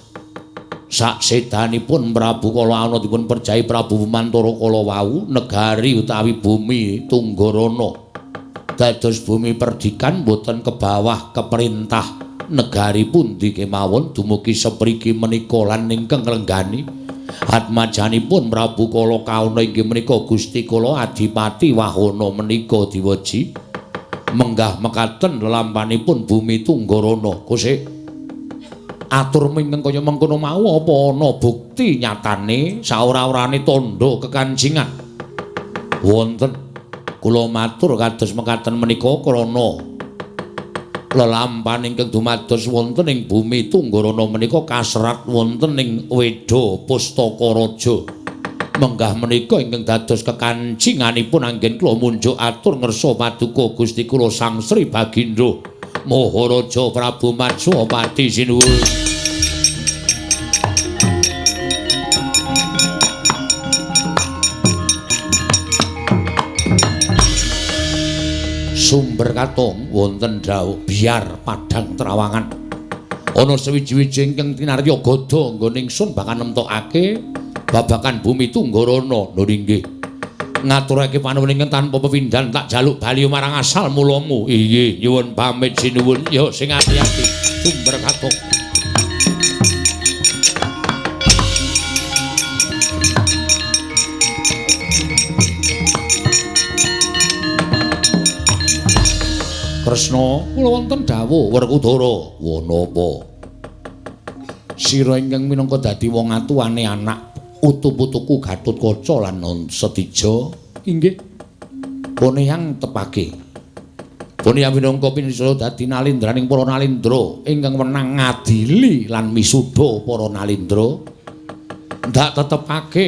Speaker 5: sak sedanipun Prabu Kala ana dipun perjahi Prabu Mantara Kala wau negari utawi bumi Tunggarana dados bumi perdikan boten kebawah keperintah negari pundi kemawon dumugi sepriki menika lan ingkang nglenggani atmajanipun Prabu Kala Kauna inggih menika Gusti Kala Adipati Wahana menika diwaji menggah mekaten lelampanipun bumi Tunggarana. Kusik atur mingkeng kaya mengkono mau apa ana bukti nyatane saora-orane tandha kekancingan wonten. Kula matur kados mekaten menika krana lelampan ingkang dumados wonten ing bumi Tunggarana menika kaserat wonten ing Weda Pustaka Raja. Menggah menika ingkang dados kekancinganipun anggen kula munjuk atur ngersa paduka Gusti kula Sang Sri Bagindra Maharaja Prabu Matswapati sinuwun. Sumber katong wonten dawuh biar padang trawangan ana sewiji-wiji ingkang tinarya gada nggone ingsun bakal nemtokake babagan bumi Tunggarana. Lho nggih ngaturake panuwun tanpa pepindhan tak jaluk bali marang asal mulamu. Iye nyuwun pamit sinuwun ya sing ati-ati sumber katong. Kresna kula wonten dawuh Werkudara. Wa napa? Sira ingkang minangka dadi wong atuwane anak utu-putuku Gatotkaca lan Setija inggih poneyang tepake. Poneyang minangka pinisara dadi nalindraning para nalindra ingkang wenang ngadili lan misuda para nalindra. Ndak tetepake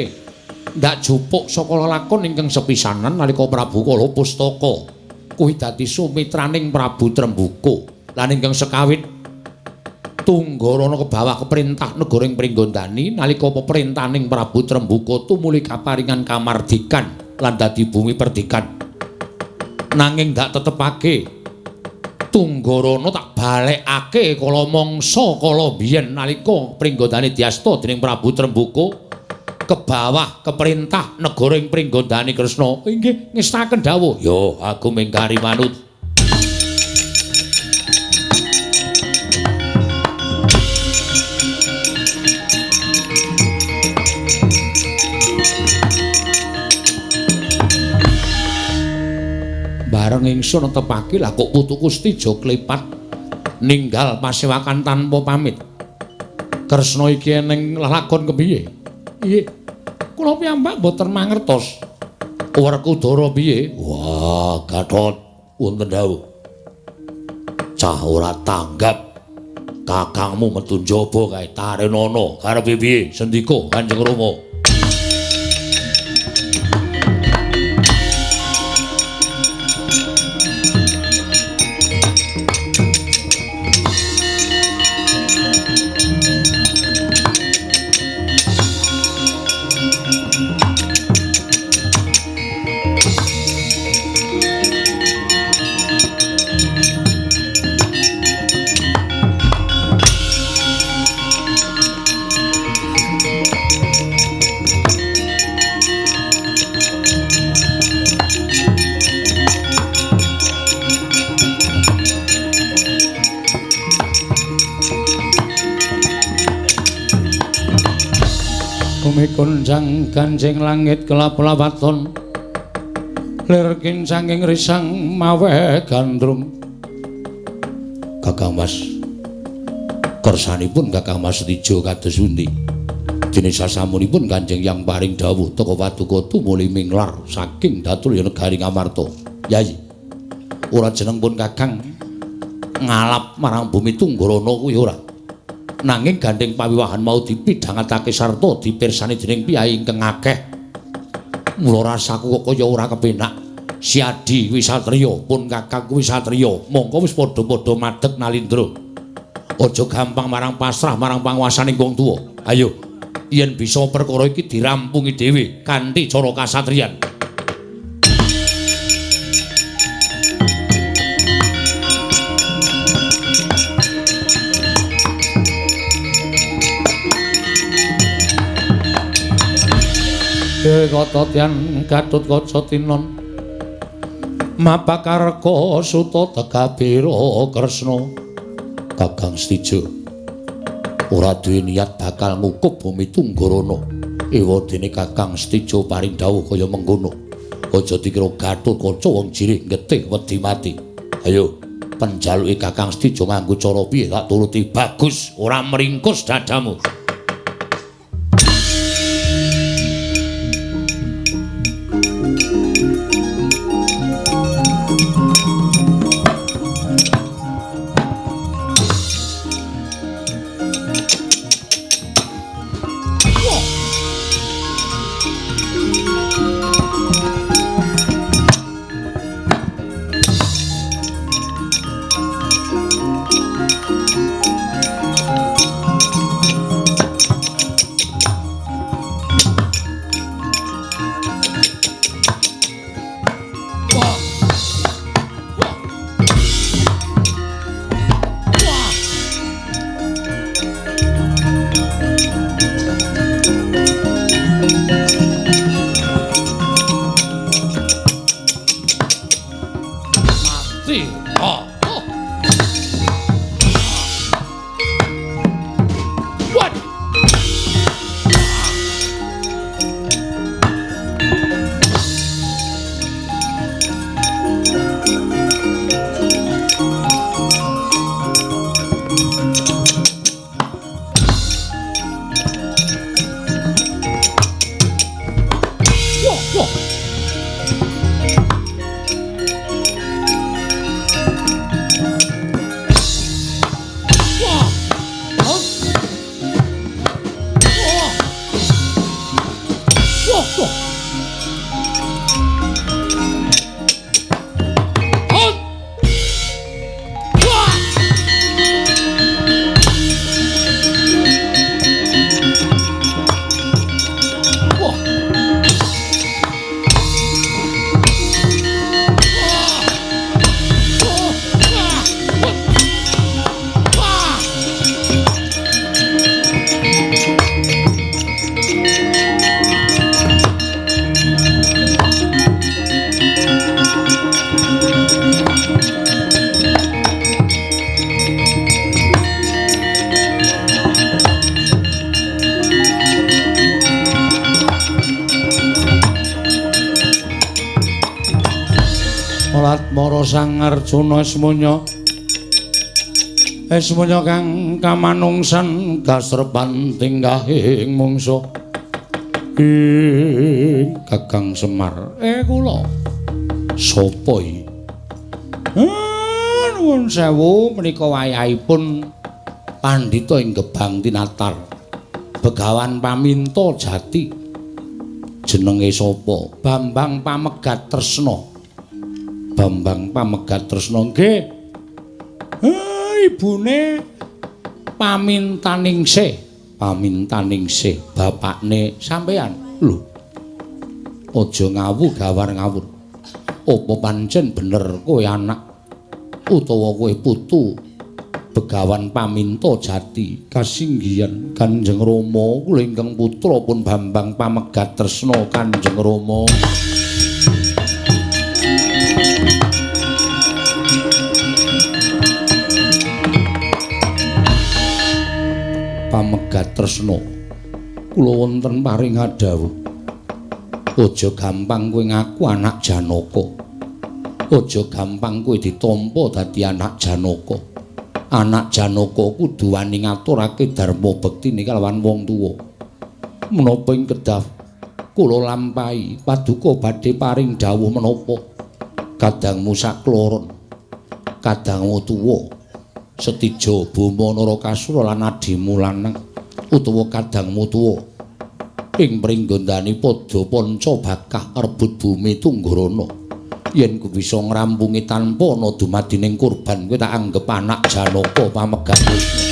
Speaker 5: ndak jupuk saka lelakon ingkang sepisanan nalika Prabu Kala Pustaka kuwi dadi sumitraning Prabu Trembuka lan ingkang sekawit Tunggarana kebawah keperintah negara ing Pringgondani nalika peperintaning Prabu Trembuka tumuli kaparingan kamardikan lan dadi bumi perdikan. Nanging dak tetepake Tunggarana tak balekake kala mangsa kala biyen nalika Pringgondani diasta dening Prabu Trembuka kebawah keperintah negara ing Pringgondani. Kresna inggih ngestaken dawuh. Ya aku mingkari manut. Bareng ingsun tepake lah kok putuku Setija klepat ninggal pasewakan tanpa pamit. Kresna iki ning lelakon kepiye? Iye kula piyambak boten mangertos. Werkudara piye? Wah, Gatot wonten dawuh. Cah ora tanggap kakangmu metu njaba kae tarenana karepe piye? Sendika Kanjeng Rama. Kunjang ganjing langit kelap-lapaton lir kincanging risang mawe gandrung. Kakang Mas kersanipun Kakang Mas Setija kados pundi? Dene sasamunipun Kanjeng yang paring dawuh teka paduka tumuli minglar saking datul ya negari Ngamarta. Yayi ora jeneng pun Kakang ngalap marang bumi Tunggarana kuwi ora. Nanging gandeng pawiwahan mau dipidhangetake sarta dipirsani dening piyai ingkang akeh. Mula rasaku kok kaya ora kepenak Siadi Wisatriya pun Kakang Wisatriya mongko wis padha-padha madheg nalindra. Aja gampang marang pasrah marang panguwasaning wong tuwa. Ayo, yen bisa perkara iki dirampungi dhewe kanthi cara kasatriyan. Kototyan Gatotkaca tinon Mapakarka Suta Tegabira Kresna Kakang Stijo ora duwe niat bakal ngukub bumi Tunggarana ewadene Kakang Stijo paring dawuh kaya mengkono aja dikira Gatotkaca wong jirih getih wedi mati. Ayo penjaluke Kakang Stijo nganggo cara piye tak turuti. Bagus, ora meringkus dadamu. Latmara Sang Arjuna Esmunya kang kamanungsan kasrepan tinggahing mungsuh ing Kakang Semar. Kula sapa iki? Nuwun sewu menika wayahipun pandhita ing Gebang Tinatar. Begawan Paminto Jati. Jenenge sapa? Bambang Pamegat Tresna. Bambang Pamegat Tresna nggih. Ibune Pamintaningsih. Pamintaningsih bapakne sampeyan. Lho. Aja ngawu gawar ngawur. Apa pancen bener kowe anak utawa kowe putu Begawan Paminto Jati kasinggihan Kanjeng Rama kula ingkang putra pun Bambang Pamegat Tresna Kanjeng Rama. Pamegat Tresna kula wonten paring adhawuh aja gampang kowe ngaku anak Janaka, aja gampang kowe ditampa dadi anak Janaka. Anak Janaka kudu wani ngaturake dharma bektine kalawan wong tuwa. Menapa ing kedah kula lampahi paduka badhe paring dawuh menapa kadangmu sakloron kadangmu tuwa Setija Bama Narakasura lan adimu lanang utawa kadangmu tuwa ing pringgondani padha panca bakah rebut bumi Tunggarana yen ku bisa ngrampungi tanpa ana dumadining kurban kowe tak anggep anak Janaka pamegat Trisna.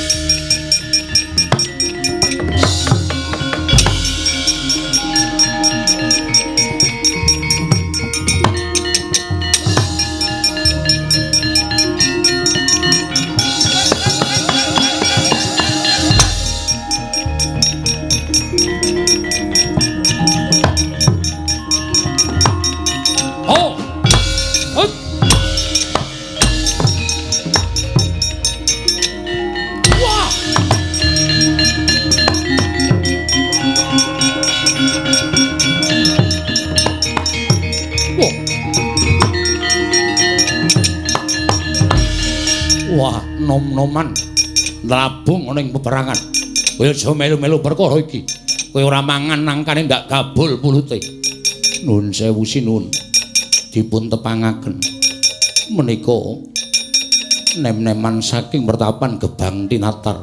Speaker 5: Nom-noman nrabung ana ing peperangan. Kowe aja melu-melu perkara iki. Kowe ora mangan nangkane ndak gabul pulute. Nuwun sewu sinuwun. Dipun tepangaken. Menika nem-neman saking pertapan Gebang Tinatar.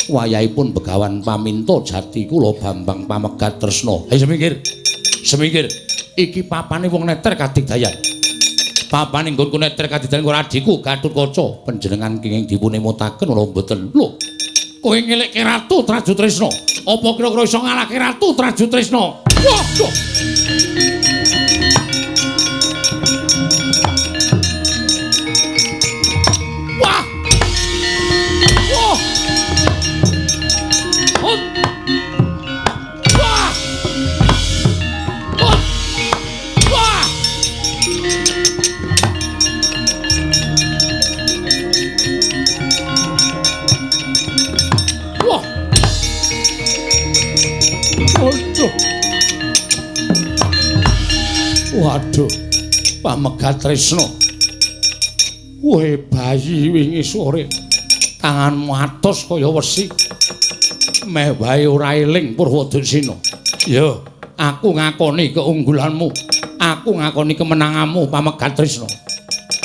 Speaker 5: Wayahipun Begawan Paminto Jati kula Bambang Pamegat Tresna. Ayo semingkir. Semingkir. Iki papane wong neter kadigdayan. Papaning nggonku neter kadidayan karo adhiku Gatotkaca panjenengan kenging dipunemutaken ora mboten. Lho, kowe ngelekke Ratu Trajutresna. Apa kira-kira iso ngalahke Ratu Trajutresna? Waduh. Wah. Wah. Hot. Wah. Hot. Wah. Wah. Waduh. Waduh. Pamegat Tresna. Woe bayi wingi sore. Tanganmu atos kaya wesi. Meh wae ora eling Purwadasena. Ya, aku ngakoni keunggulanmu. Aku ngakoni kemenanganmu Pamegat Tresna.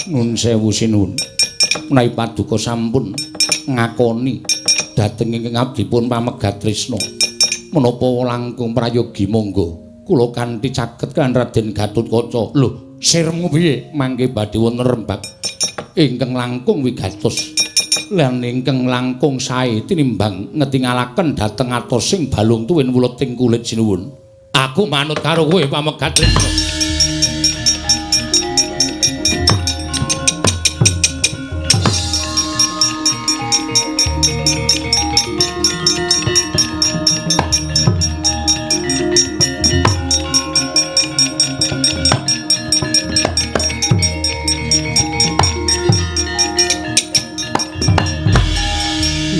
Speaker 5: Nun sewu sinuwun. Menawi paduka sampun ngakoni dhateng ingkang abdipun Pamegat Tresna. Menapa langkung prayogi monggo kula kanthi caket kan Raden Gatotkaca. Lho, sirmu piye mangke badhe wonten Rembag ingkang langkung wigatos lan ingkang langkung sae tinimbang ngetingalaken dhateng atosing balung tuwin wuleting kulit sinuwun. Aku manut karo kowe Pamegat Tresna.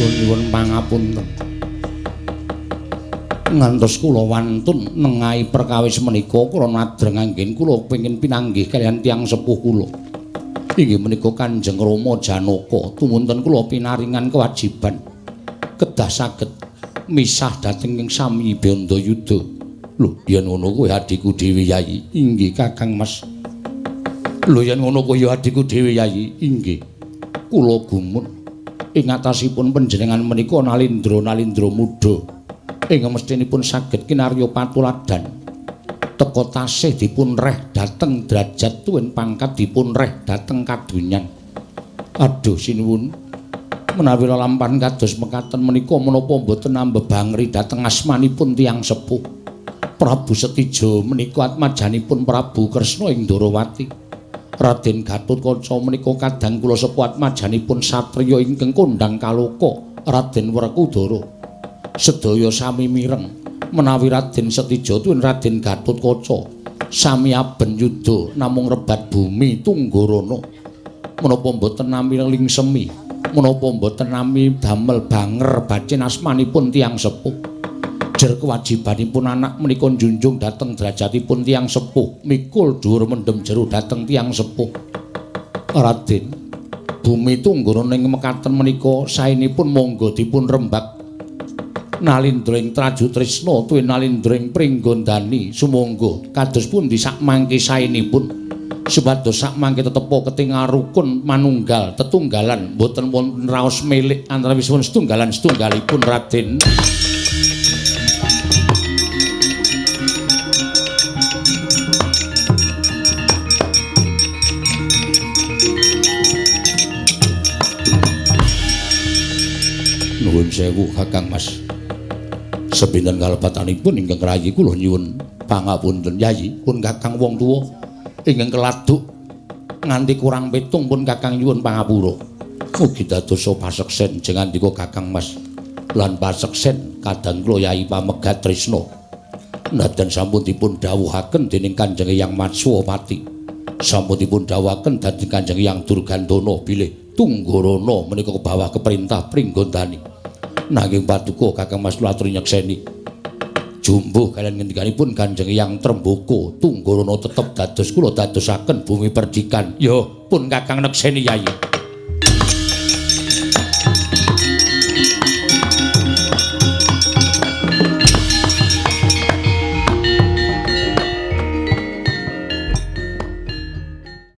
Speaker 5: Nyuwun pangapunten. Ngantos kula wantun nengahi perkawis menika kula nadreng anggen kula pengin pinanggih kaliyan tiyang sepuh kula. Inggih menika Kanjeng Rama Janaka tumunten kula pinaringan kewajiban kedah saged misah dhateng ing sami Bandayuda. Lho, yen ngono kuwi adhiku dhewe Yayi. Inggih Kakang Mas. Lho yen ngono kuwi adhiku dhewe Yayi. Inggih. Kula gumun ing atasipun panjenengan menika Nalindra Muda ingkang mestinipun saged kinarya patuladan teka tasih dipun reh dhateng derajat tuwin pangkat dipun reh dhateng kadonyan. Aduh sinuwun menawi lampahan kados mekaten menika menapa mboten ambebangri dhateng asmanipun tiyang sepuh Prabu Setija menika atmajanipun Prabu Kresna ing Ndarawati. Raden Gatotkaca menika kadang kula sepuh atmajanipun satriya ingkang kondang kaloka Raden Werkudara. Sedaya sami mireng menawi Raden Setija tuwin Raden Gatotkaca sami aben yuda namung rebat bumi Tunggarana. Menapa mboten nami lingsemi, menapa mboten nami damel banger bacin asmanipun tiyang sepuh. Jer kewajibanipun anak menika njunjung dhateng derajatipun tiyang sepuh, mikul dhuwur mendem jero dhateng tiyang sepuh. Raden, bumi Tunggarana ing mekaten menika saenipun monggo dipun rembag. Nalindra ing Trajutresna tuwin Nalindra ing Pringgondani sumangga kados pundi sak mangke saenipun. Supados sak mangke tetepa ketingal rukun manunggal tetunggalan boten wonten raos milik antawisipun setunggalan-setunggalipun Raden. Nuwun sewu Kakang Mas. Sepinten kalepatanipun ingkang rayi kula nyuwun pangapunten Yayi pun Kakang wong tuwa ingkang keladuk nganti kurang petung pun Kakang nyuwun pangapura. Mugi dados paseksen jeng andika Kakang Mas lan paseksen kadang kula Yayi Pamegat Trisna. Nadan sampun dipun dawuhaken dening Kanjeng Hyang Matswapati. Sampun dipun dawuhaken dadi Kanjeng Hyang Durgandana bilih Tunggarana menika kebawah keperintah Pringgondani. Nanging paduka Kakang Mas kula aturi nyekseni jumbuh kaliyan ngendikanipun Kanjeng Hyang Trembaka Tunggarana tetep dados kula dadosaken bumi perdikan. Ya pun Kakang nekseni Yayi.